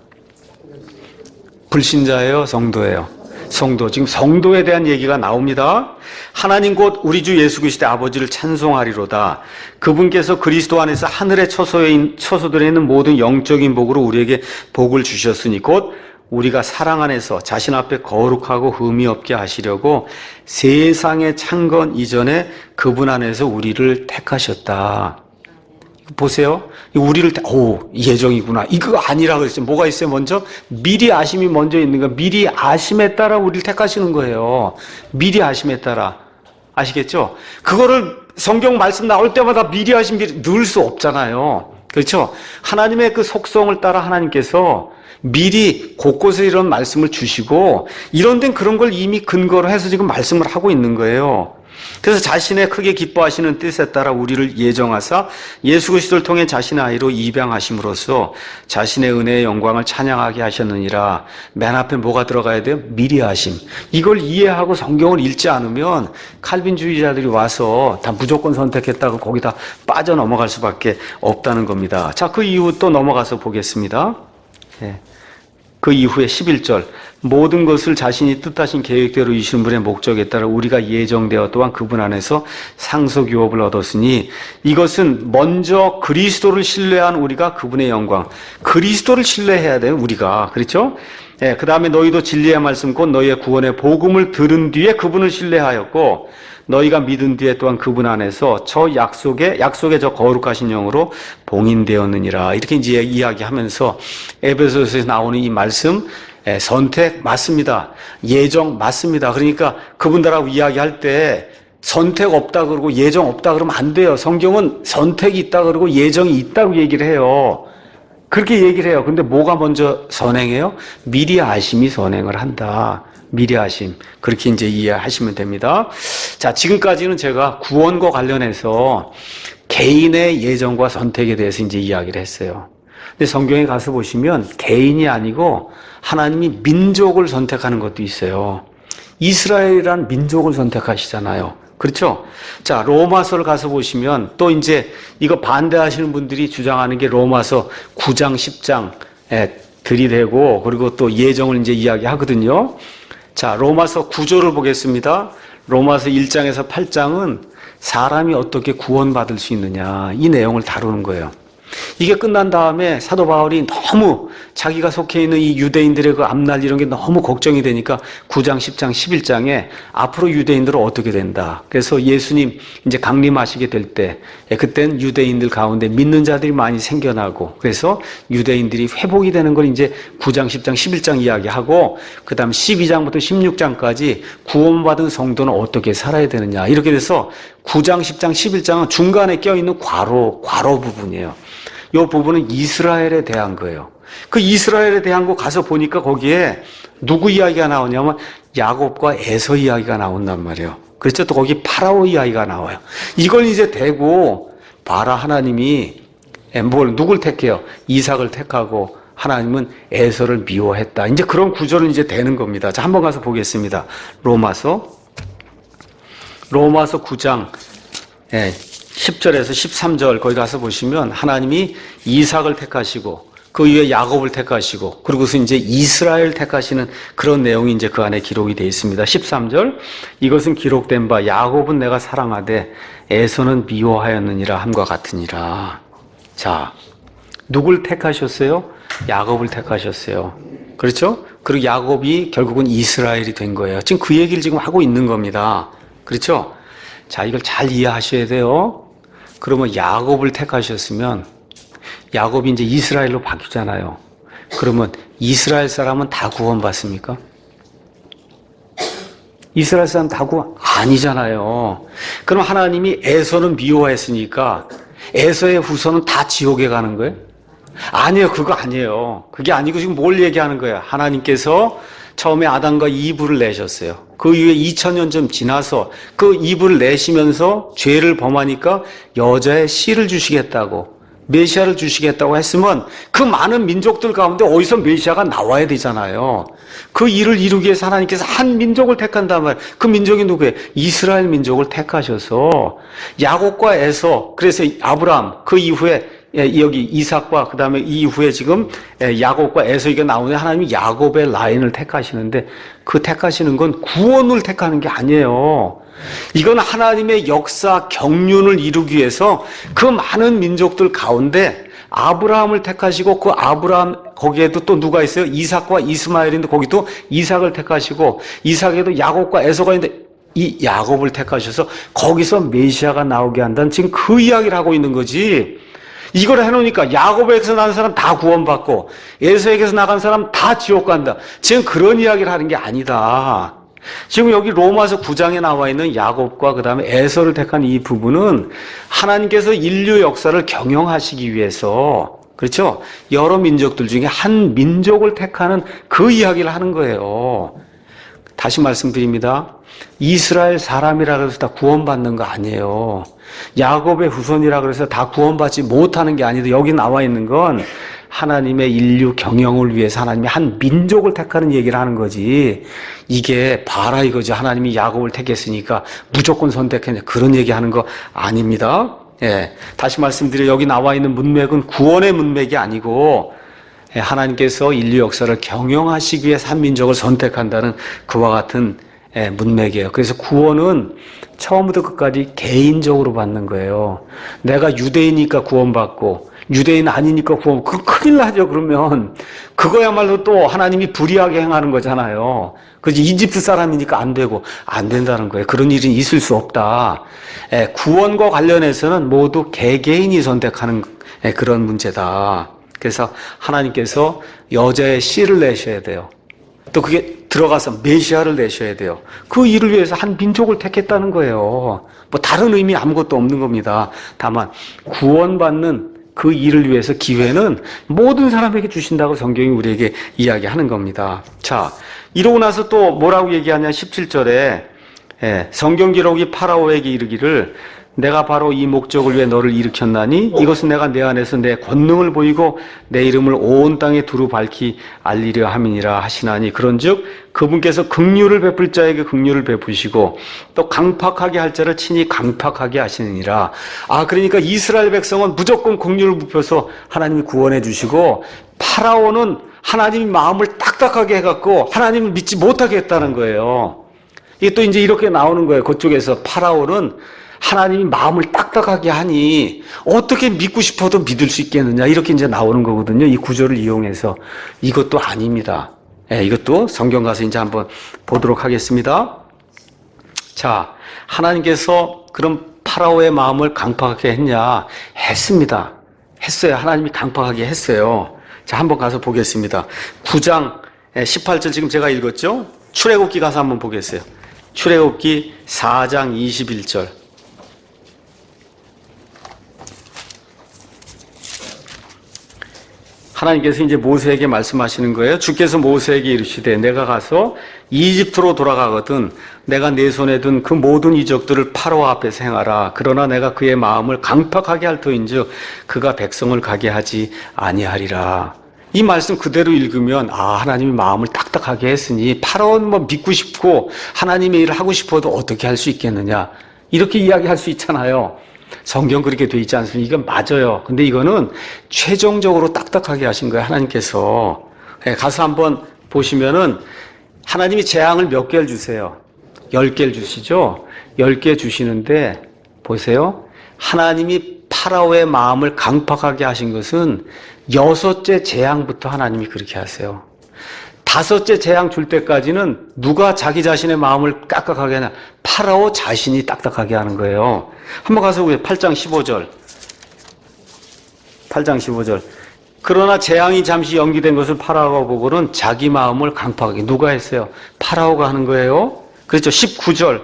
불신자예요? 성도예요? 성도. 지금 성도에 대한 얘기가 나옵니다. 하나님 곧 우리 주 예수 그리스도의 아버지를 찬송하리로다. 그분께서 그리스도 안에서 하늘의 처소들에 있는 모든 영적인 복으로 우리에게 복을 주셨으니 곧 우리가 사랑 안에서 자신 앞에 거룩하고 흠이 없게 하시려고 세상의 창건 이전에 그분 안에서 우리를 택하셨다. 보세요. 우리를 예정이구나. 이거 아니라 그랬어요. 뭐가 있어요? 먼저 미리 아심이 먼저 있는 거. 미리 아심에 따라 우리를 택하시는 거예요. 미리 아심에 따라. 아시겠죠? 그거를 성경 말씀 나올 때마다 미리 아심 넣을 수 없잖아요. 그렇죠? 하나님의 그 속성을 따라 하나님께서 미리 곳곳에 이런 말씀을 주시고 이런 데는 그런 걸 이미 근거로 해서 지금 말씀을 하고 있는 거예요. 그래서 자신의 크게 기뻐하시는 뜻에 따라 우리를 예정하사 예수 그리스도를 통해 자신의 아이로 입양하심으로써 자신의 은혜의 영광을 찬양하게 하셨느니라. 맨 앞에 뭐가 들어가야 돼요? 미리 하심. 이걸 이해하고 성경을 읽지 않으면 칼빈주의자들이 와서 다 무조건 선택했다고 거기다 빠져 넘어갈 수밖에 없다는 겁니다. 자, 그 이후 또 넘어가서 보겠습니다. 그 이후에 11절. 모든 것을 자신이 뜻하신 계획대로 이루신 분의 목적에 따라 우리가 예정되어 또한 그분 안에서 상속유업을 얻었으니 이것은 먼저 그리스도를 신뢰한 우리가 그분의 영광. 그리스도를 신뢰해야 돼요, 우리가. 그렇죠? 그 다음에 너희도 진리의 말씀 곧 너희의 구원의 복음을 들은 뒤에 그분을 신뢰하였고 너희가 믿은 뒤에 또한 그분 안에서 저 약속의 저 거룩하신 영으로 봉인되었느니라. 이렇게 이제 이야기하면서 에베소서에서 나오는 이 말씀, 선택 맞습니다. 예정 맞습니다. 그러니까 그분들하고 이야기할 때 선택 없다 그러고 예정 없다 그러면 안 돼요. 성경은 선택이 있다 그러고 예정이 있다고 얘기를 해요. 그렇게 얘기를 해요. 근데 뭐가 먼저 선행해요? 미리 아심이 선행을 한다. 미리 아심. 그렇게 이제 이해하시면 됩니다. 자, 지금까지는 제가 구원과 관련해서 개인의 예정과 선택에 대해서 이제 이야기를 했어요. 근데 성경에 가서 보시면 개인이 아니고 하나님이 민족을 선택하는 것도 있어요. 이스라엘이라는 민족을 선택하시잖아요. 그렇죠? 자, 로마서를 가서 보시면 또 이제 이거 반대하시는 분들이 주장하는 게 로마서 9장, 10장에 들이대고 그리고 또 예정을 이제 이야기하거든요. 자, 로마서 9조를 보겠습니다. 로마서 1장에서 8장은 사람이 어떻게 구원받을 수 있느냐 이 내용을 다루는 거예요. 이게 끝난 다음에 사도 바울이 너무 자기가 속해 있는 이 유대인들의 그 앞날 이런 게 너무 걱정이 되니까 9장, 10장, 11장에 앞으로 유대인들은 어떻게 된다. 그래서 예수님 이제 강림하시게 될 때 그땐 유대인들 가운데 믿는 자들이 많이 생겨나고 그래서 유대인들이 회복이 되는 걸 이제 9장, 10장, 11장 이야기하고 그다음 12장부터 16장까지 구원받은 성도는 어떻게 살아야 되느냐 이렇게 돼서 9장, 10장, 11장은 중간에 껴있는 괄호 부분이에요. 이 부분은 이스라엘에 대한 거예요. 그 이스라엘에 대한 거 가서 보니까 거기에 누구 이야기가 나오냐면 야곱과 에서 이야기가 나온단 말이에요. 그렇죠? 또 거기 파라오 이야기가 나와요. 이걸 이제 대고 바라 하나님이 누굴 택해요? 이삭을 택하고 하나님은 에서를 미워했다. 이제 그런 구조를 이제 되는 겁니다. 자, 한번 가서 보겠습니다. 로마서 9장 10절에서 13절 거기 가서 보시면 하나님이 이삭을 택하시고 그 위에 야곱을 택하시고 그리고서 이제 이스라엘 택하시는 그런 내용이 이제 그 안에 기록이 되어 있습니다. 13절 이것은 기록된 바 야곱은 내가 사랑하되 에서는 미워하였느니라 함과 같으니라. 자, 누굴 택하셨어요? 야곱을 택하셨어요. 그렇죠? 그리고 야곱이 결국은 이스라엘이 된 거예요. 지금 그 얘기를 지금 하고 있는 겁니다. 그렇죠? 자, 이걸 잘 이해하셔야 돼요. 그러면 야곱을 택하셨으면 야곱이 이제 이스라엘로 바뀌잖아요. 그러면 이스라엘 사람은 다 구원받습니까? 이스라엘 사람 다 구원 아니잖아요. 그럼 하나님이 에서는 미워했으니까 에서의 후손은 다 지옥에 가는 거예요? 아니에요. 그거 아니에요. 그게 아니고 지금 뭘 얘기하는 거예요? 하나님께서 처음에 아담과 이브를 내셨어요. 그 이후에 2000년쯤 지나서 그 이브를 내시면서 죄를 범하니까 여자의 씨를 주시겠다고 메시아를 주시겠다고 했으면 그 많은 민족들 가운데 어디서 메시아가 나와야 되잖아요. 그 일을 이루기 위해서 하나님께서 한 민족을 택한단 말이에요. 그 민족이 누구예요? 이스라엘 민족을 택하셔서 야곱과 에서 그래서 아브라함 그 이후에 여기 이삭과 그 다음에 이후에 지금 야곱과 에서가 나오는데 하나님이 야곱의 라인을 택하시는데 그 택하시는 건 구원을 택하는 게 아니에요. 이건 하나님의 역사 경륜을 이루기 위해서 그 많은 민족들 가운데 아브라함을 택하시고 그 아브라함 거기에도 또 누가 있어요? 이삭과 이스마엘인데 거기도 이삭을 택하시고 이삭에도 야곱과 에서가 있는데 이 야곱을 택하셔서 거기서 메시아가 나오게 한다는 지금 그 이야기를 하고 있는 거지. 이걸 해놓으니까 야곱에게서 나온 사람 다 구원받고 에서에게서 나간 사람 다 지옥 간다. 지금 그런 이야기를 하는 게 아니다. 지금 여기 로마서 9장에 나와 있는 야곱과 그 다음에 에서를 택한 이 부분은 하나님께서 인류 역사를 경영하시기 위해서 그렇죠? 여러 민족들 중에 한 민족을 택하는 그 이야기를 하는 거예요. 다시 말씀드립니다. 이스라엘 사람이라 그래서 다 구원받는 거 아니에요. 야곱의 후손이라 그래서 다 구원받지 못하는 게 아니라 여기 나와 있는 건 하나님의 인류 경영을 위해서 하나님이 한 민족을 택하는 얘기를 하는 거지. 이게 봐라 이거지. 하나님이 야곱을 택했으니까 무조건 선택했냐 그런 얘기하는 거 아닙니다. 예, 다시 말씀드려 여기 나와 있는 문맥은 구원의 문맥이 아니고 하나님께서 인류 역사를 경영하시기 위해 한 민족을 선택한다는 그와 같은 문맥이에요. 그래서 구원은 처음부터 끝까지 개인적으로 받는 거예요. 내가 유대인이니까 구원받고 유대인 아니니까 구원, 그거 큰일 나죠. 그러면 그거야말로 또 하나님이 불의하게 행하는 거잖아요. 그래서 이집트 사람이니까 안 되고 안 된다는 거예요. 그런 일이 있을 수 없다. 구원과 관련해서는 모두 개개인이 선택하는 그런 문제다. 그래서 하나님께서 여자의 씨를 내셔야 돼요. 또 그게 들어가서 메시아를 내셔야 돼요. 그 일을 위해서 한 민족을 택했다는 거예요. 뭐 다른 의미 아무것도 없는 겁니다. 다만 구원받는 그 일을 위해서 기회는 모든 사람에게 주신다고 성경이 우리에게 이야기하는 겁니다. 자, 이러고 나서 또 뭐라고 얘기하냐 17절에 성경 기록이 파라오에게 이르기를 내가 바로 이 목적을 위해 너를 일으켰나니 이것은 내가 내 안에서 내 권능을 보이고 내 이름을 온 땅에 두루 밝히 알리려 함이니라 하시나니 그런즉 그분께서 긍휼을 베풀 자에게 긍휼을 베푸시고 또 강팍하게 할 자를 친히 강팍하게 하시느니라. 그러니까 이스라엘 백성은 무조건 긍휼을 베풀어서 하나님이 구원해 주시고 파라오는 하나님이 마음을 딱딱하게 해갖고 하나님을 믿지 못하게 했다는 거예요. 이게 또 이제 이렇게 나오는 거예요. 그쪽에서 파라오는 하나님이 마음을 딱딱하게 하니 어떻게 믿고 싶어도 믿을 수 있겠느냐 이렇게 이제 나오는 거거든요. 이 구절을 이용해서. 이것도 아닙니다. 이것도 성경 가서 이제 한번 보도록 하겠습니다. 자, 하나님께서 그럼 파라오의 마음을 강팍하게 했냐? 했습니다. 했어요. 하나님이 강팍하게 했어요. 자, 한번 가서 보겠습니다. 9장 18절 지금 제가 읽었죠? 출애굽기 가서 한번 보겠어요. 출애굽기 4장 21절. 하나님께서 이제 모세에게 말씀하시는 거예요. 주께서 모세에게 이르시되 내가 가서 이집트로 돌아가거든 내가 내 손에 든 그 모든 이적들을 파라오 앞에서 행하라. 그러나 내가 그의 마음을 강팍하게 할 터인즉 그가 백성을 가게 하지 아니하리라. 이 말씀 그대로 읽으면 하나님이 마음을 딱딱하게 했으니 파라오는 뭐 믿고 싶고 하나님의 일을 하고 싶어도 어떻게 할 수 있겠느냐 이렇게 이야기할 수 있잖아요. 성경 그렇게 돼 있지 않습니까? 이건 맞아요. 근데 이거는 최종적으로 딱딱하게 하신 거예요. 하나님께서. 가서 한번 보시면은 하나님이 재앙을 몇 개를 주세요? 10개를 주시죠? 10개 주시는데 보세요. 하나님이 파라오의 마음을 강팍하게 하신 것은 6째 재앙부터 하나님이 그렇게 하세요. 5째 재앙 줄 때까지는 누가 자기 자신의 마음을 깍깍하게 하냐? 파라오 자신이 딱딱하게 하는 거예요. 한번 가서 보세요. 8장 15절. 8장 15절. 그러나 재앙이 잠시 연기된 것을 파라오가 보고는 자기 마음을 강팍하게 누가 했어요? 파라오가 하는 거예요. 그렇죠. 19절.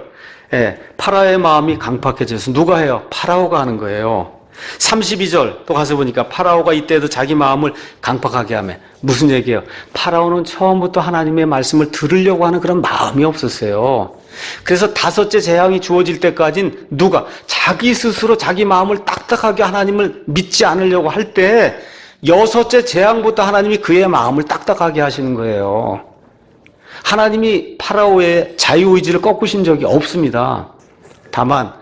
파라오의 마음이 강팍해져서 누가 해요? 파라오가 하는 거예요. 32절 또 가서 보니까 파라오가 이때도 자기 마음을 강팍하게 하며 무슨 얘기예요? 파라오는 처음부터 하나님의 말씀을 들으려고 하는 그런 마음이 없었어요. 그래서 5째 재앙이 주어질 때까지는 누가 자기 스스로 자기 마음을 딱딱하게 하나님을 믿지 않으려고 할 때 6째 재앙부터 하나님이 그의 마음을 딱딱하게 하시는 거예요. 하나님이 파라오의 자유의지를 꺾으신 적이 없습니다. 다만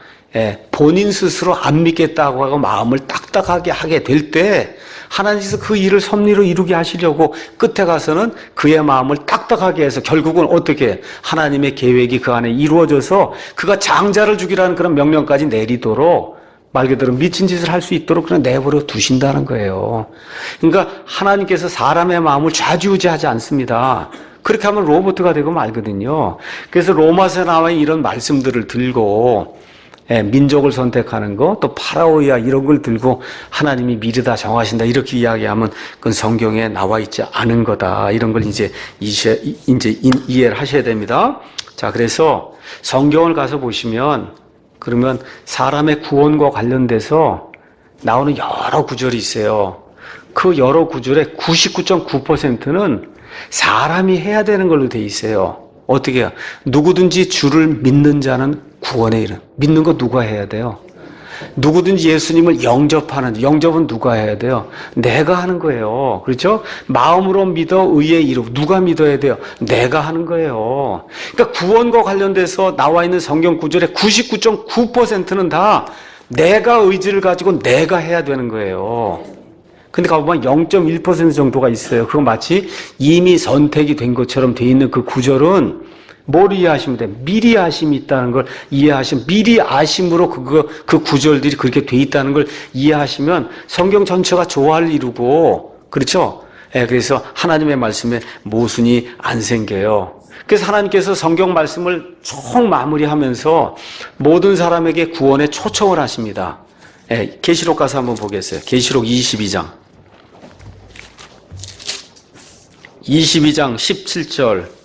본인 스스로 안 믿겠다고 하고 마음을 딱딱하게 하게 될 때 하나님께서 그 일을 섭리로 이루게 하시려고 끝에 가서는 그의 마음을 딱딱하게 해서 결국은 어떻게 하나님의 계획이 그 안에 이루어져서 그가 장자를 죽이라는 그런 명령까지 내리도록 말 그대로 미친 짓을 할 수 있도록 그냥 내버려 두신다는 거예요. 그러니까 하나님께서 사람의 마음을 좌지우지하지 않습니다. 그렇게 하면 로봇가 되고 말거든요. 그래서 로마서에 나와 있는 이런 말씀들을 들고 민족을 선택하는 거, 또 파라오야 이런 걸 들고 하나님이 미리 다 정하신다 이렇게 이야기하면 그건 성경에 나와 있지 않은 거다. 이런 걸 이제 이해를 하셔야 됩니다. 자, 그래서 성경을 가서 보시면 그러면 사람의 구원과 관련돼서 나오는 여러 구절이 있어요. 그 여러 구절의 99.9%는 사람이 해야 되는 걸로 돼 있어요. 어떻게 해요? 누구든지 주를 믿는 자는 구원에 이르는. 믿는 거 누가 해야 돼요? 누구든지 예수님을 영접은 누가 해야 돼요? 내가 하는 거예요. 그렇죠? 마음으로 믿어 의에 이르고 누가 믿어야 돼요? 내가 하는 거예요. 그러니까 구원과 관련돼서 나와 있는 성경 구절의 99.9%는 다 내가 의지를 가지고 내가 해야 되는 거예요. 근데 가보면 0.1% 정도가 있어요. 그거 마치 이미 선택이 된 것처럼 돼 있는 그 구절은 뭘 이해하시면 돼요? 미리 아심이 있다는 걸 이해하시면, 미리 아심으로 그 구절들이 그렇게 돼 있다는 걸 이해하시면 성경 전체가 조화를 이루고, 그렇죠? 그래서 하나님의 말씀에 모순이 안 생겨요. 그래서 하나님께서 성경 말씀을 총 마무리하면서 모든 사람에게 구원에 초청을 하십니다. 계시록 가서 한번 보겠어요. 계시록 22장. 22장 17절.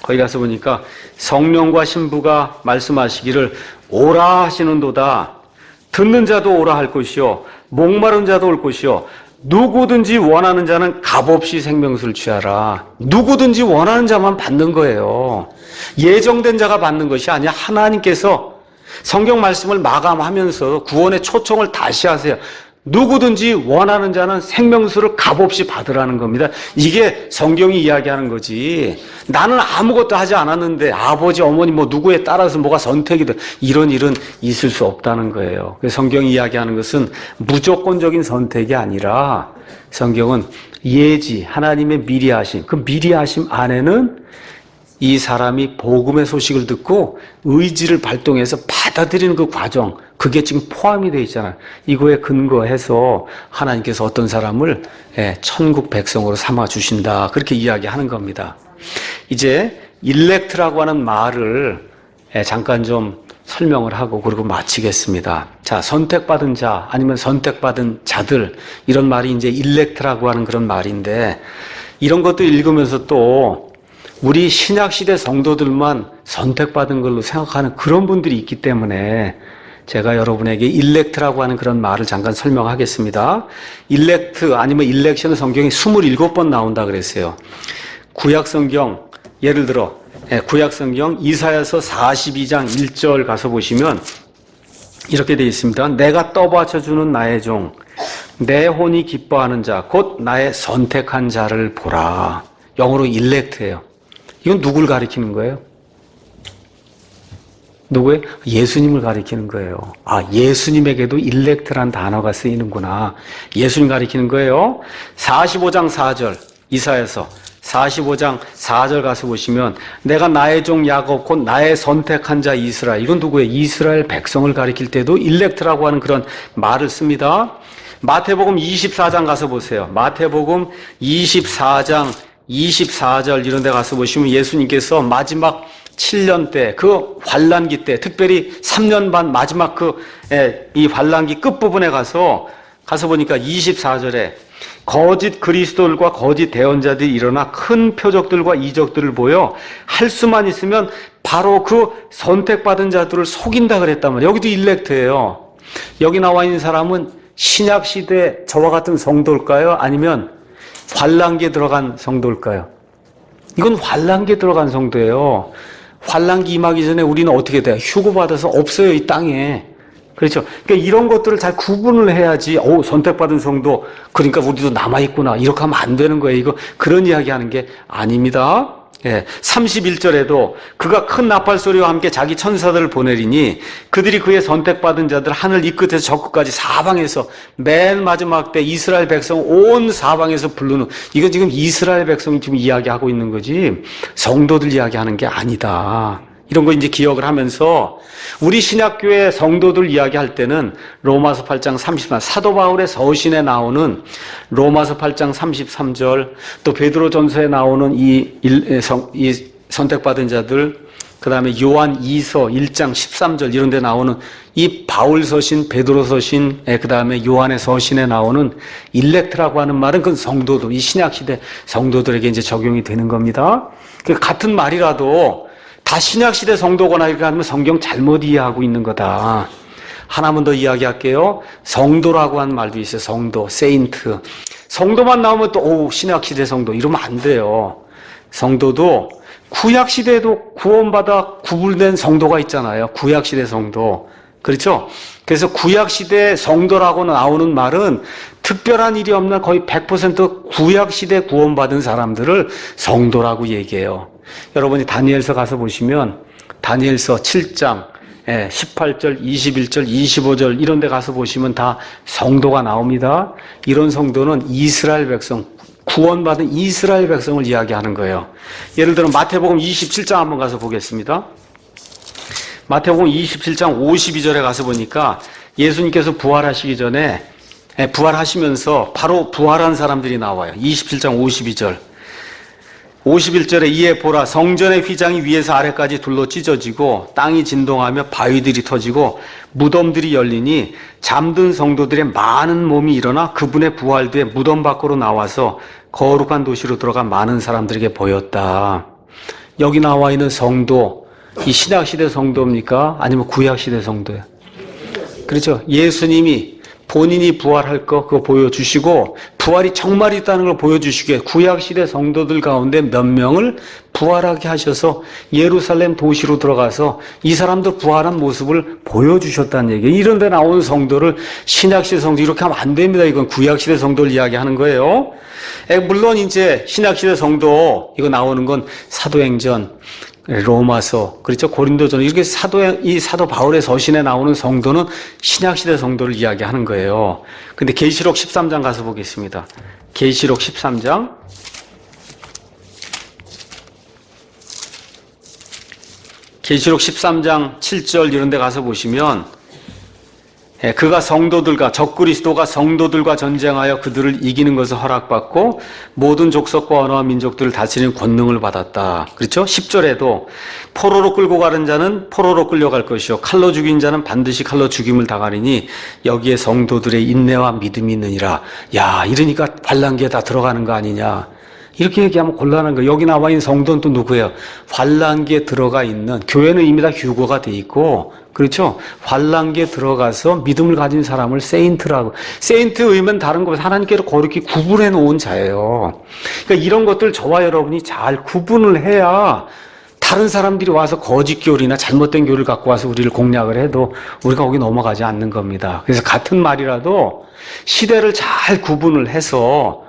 거기 가서 보니까 성령과 신부가 말씀하시기를 오라 하시는도다. 듣는 자도 오라 할 것이요 목마른 자도 올 것이요 누구든지 원하는 자는 값없이 생명수를 취하라. 누구든지 원하는 자만 받는 거예요. 예정된 자가 받는 것이 아니라 하나님께서 성경 말씀을 마감하면서 구원의 초청을 다시 하세요. 누구든지 원하는 자는 생명수를 값없이 받으라는 겁니다. 이게 성경이 이야기하는 거지. 나는 아무것도 하지 않았는데 아버지, 어머니 누구에 따라서 뭐가 선택이 돼. 이런 일은 있을 수 없다는 거예요. 그래서 성경이 이야기하는 것은 무조건적인 선택이 아니라 성경은 예지, 하나님의 미리 하심. 그 미리 하심 안에는 이 사람이 복음의 소식을 듣고 의지를 발동해서 받아들이는 그 과정, 그게 지금 포함이 되어 있잖아요. 이거에 근거해서 하나님께서 어떤 사람을 천국 백성으로 삼아 주신다. 그렇게 이야기하는 겁니다. 이제 일렉트라고 하는 말을 잠깐 좀 설명을 하고 그리고 마치겠습니다. 자, 선택받은 자 아니면 선택받은 자들, 이런 말이 이제 일렉트라고 하는 그런 말인데, 이런 것도 읽으면서 또 우리 신약시대 성도들만 선택받은 걸로 생각하는 그런 분들이 있기 때문에 제가 여러분에게 일렉트라고 하는 그런 말을 잠깐 설명하겠습니다. 일렉트 아니면 일렉션은 성경에 27번 나온다 그랬어요. 구약성경, 예를 들어 구약성경 이사야서 42장 1절 가서 보시면 이렇게 되어 있습니다. 내가 떠받쳐주는 나의 종, 내 혼이 기뻐하는 자, 곧 나의 선택한 자를 보라. 영어로 일렉트예요. 이건 누굴 가리키는 거예요? 누구예요? 예수님을 가리키는 거예요. 아, 예수님에게도 일렉트란 단어가 쓰이는구나. 예수님 가리키는 거예요. 45장 4절, 이사야서 45장 4절 가서 보시면 내가 나의 종 야곱 곧 나의 선택한 자 이스라엘, 이건 누구예요? 이스라엘 백성을 가리킬 때도 일렉트라고 하는 그런 말을 씁니다. 마태복음 24장 가서 보세요. 마태복음 24장 24절 이런 데 가서 보시면 예수님께서 마지막 7년 때, 그 환란기 때, 특별히 3년 반 마지막 이 환란기 끝부분에 가서 보니까 24절에 거짓 그리스도들과 거짓 대언자들이 일어나 큰 표적들과 이적들을 보여 할 수만 있으면 바로 그 선택받은 자들을 속인다 그랬단 말이에요. 여기도 일렉트예요. 여기 나와 있는 사람은 신약시대 저와 같은 성도일까요? 아니면 환란기에 들어간 성도일까요? 이건 환란기에 들어간 성도예요. 환란기 임하기 전에 우리는 어떻게 돼요? 휴고받아서 없어요, 이 땅에. 그렇죠? 그러니까 이런 것들을 잘 구분을 해야지, 선택받은 성도, 그러니까 우리도 남아있구나. 이렇게 하면 안 되는 거예요. 이거 그런 이야기 하는 게 아닙니다. 31절에도 그가 큰 나팔 소리와 함께 자기 천사들을 보내리니 그들이 그의 선택받은 자들 하늘 이 끝에서 저 끝까지 사방에서 맨 마지막 때 이스라엘 백성 온 사방에서 부르는, 이거 지금 이스라엘 백성이 지금 이야기하고 있는 거지 성도들 이야기하는 게 아니다. 이런 거 이제 기억을 하면서 우리 신약교회 성도들 이야기할 때는 로마서 8장 33, 사도 바울의 서신에 나오는 로마서 8장 33절, 또 베드로전서에 나오는 이 선택받은 자들, 그 다음에 요한 2서 1장 13절 이런 데 나오는 이 바울 서신, 베드로 서신, 그 다음에 요한의 서신에 나오는 일렉트라고 하는 말은 그 성도들, 이 신약시대 성도들에게 이제 적용이 되는 겁니다. 같은 말이라도 다 신약시대 성도거나 이렇게 하면 성경 잘못 이해하고 있는 거다. 하나만 더 이야기할게요. 성도라고 하는 말도 있어요. 성도, 세인트. 성도만 나오면 또 신약시대 성도 이러면 안 돼요. 성도도 구약시대에도 구원받아 구분된 성도가 있잖아요. 구약시대 성도. 그렇죠? 그래서 구약시대 성도라고 나오는 말은 특별한 일이 없는 거의 100% 구약시대 구원받은 사람들을 성도라고 얘기해요. 여러분이 다니엘서 가서 보시면 다니엘서 7장 18절, 21절, 25절 이런 데 가서 보시면 다 성도가 나옵니다. 이런 성도는 이스라엘 백성, 구원받은 이스라엘 백성을 이야기하는 거예요. 예를 들어 마태복음 27장 한번 가서 보겠습니다. 마태복음 27장 52절에 가서 보니까 예수님께서 부활하시기 전에 부활하시면서 바로 부활한 사람들이 나와요. 27장 52절. 51절에 이에 보라 성전의 휘장이 위에서 아래까지 둘러 찢어지고 땅이 진동하며 바위들이 터지고 무덤들이 열리니 잠든 성도들의 많은 몸이 일어나 그분의 부활 뒤에 무덤 밖으로 나와서 거룩한 도시로 들어간 많은 사람들에게 보였다. 여기 나와 있는 성도, 이 신약시대 성도입니까? 아니면 구약시대 성도예요? 그렇죠. 예수님이 본인이 부활할 거 그거 보여주시고 부활이 정말 있다는 걸 보여주시게 구약시대 성도들 가운데 몇 명을 부활하게 하셔서 예루살렘 도시로 들어가서 이 사람들 부활한 모습을 보여주셨다는 얘기예요. 이런 데 나오는 성도를 신약시대 성도 이렇게 하면 안 됩니다. 이건 구약시대 성도를 이야기하는 거예요. 물론 이제 신약시대 성도 이거 나오는 건 사도행전 로마서, 그렇죠? 고린도전, 이렇게 이 사도 바울의 서신에 나오는 성도는 신약시대 성도를 이야기하는 거예요. 근데 계시록 13장 가서 보겠습니다. 계시록 13장. 계시록 13장 7절 이런 데 가서 보시면, 그가 성도들과, 적그리스도가 성도들과 전쟁하여 그들을 이기는 것을 허락받고 모든 족속과 언어와 민족들을 다스리는 권능을 받았다. 그렇죠? 10절에도 포로로 끌고 가는 자는 포로로 끌려갈 것이요 칼로 죽인 자는 반드시 칼로 죽임을 당하리니 여기에 성도들의 인내와 믿음이 있느니라. 야, 이러니까 환란기에 다 들어가는 거 아니냐. 이렇게 얘기하면 곤란한 거예요. 여기 나와 있는 성도는 또 누구예요? 환란기에 들어가 있는, 교회는 이미 다 휴거가 돼 있고, 그렇죠? 환란기에 들어가서 믿음을 가진 사람을 세인트라고. 세인트 의미는 다른 것보다 하나님께로 거룩히 구분해 놓은 자예요. 그러니까 이런 것들 저와 여러분이 잘 구분을 해야 다른 사람들이 와서 거짓 교리나 잘못된 교리를 갖고 와서 우리를 공략을 해도 우리가 거기 넘어가지 않는 겁니다. 그래서 같은 말이라도 시대를 잘 구분을 해서,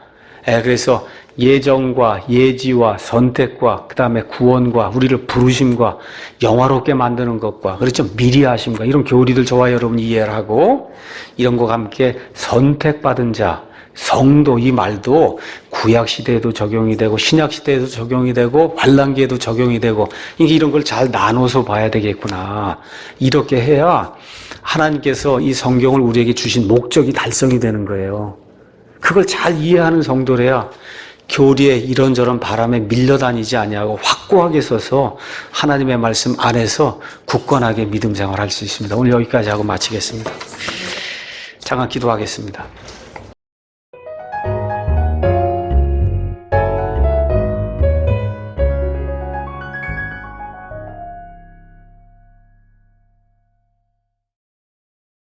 그래서 예정과 예지와 선택과 그 다음에 구원과 우리를 부르심과 영화롭게 만드는 것과, 그렇죠? 미리 하심과 이런 교리들 저와 여러분이 이해를 하고, 이런 것과 함께 선택받은 자, 성도, 이 말도 구약 시대에도 적용이 되고 신약 시대에도 적용이 되고 환란기에도 적용이 되고, 이런 걸 잘 나눠서 봐야 되겠구나. 이렇게 해야 하나님께서 이 성경을 우리에게 주신 목적이 달성이 되는 거예요. 그걸 잘 이해하는 성도래야 교리에 이런저런 바람에 밀려다니지 아니하고 확고하게 서서 하나님의 말씀 안에서 굳건하게 믿음 생활할 수 있습니다. 오늘 여기까지 하고 마치겠습니다. 잠깐 기도하겠습니다.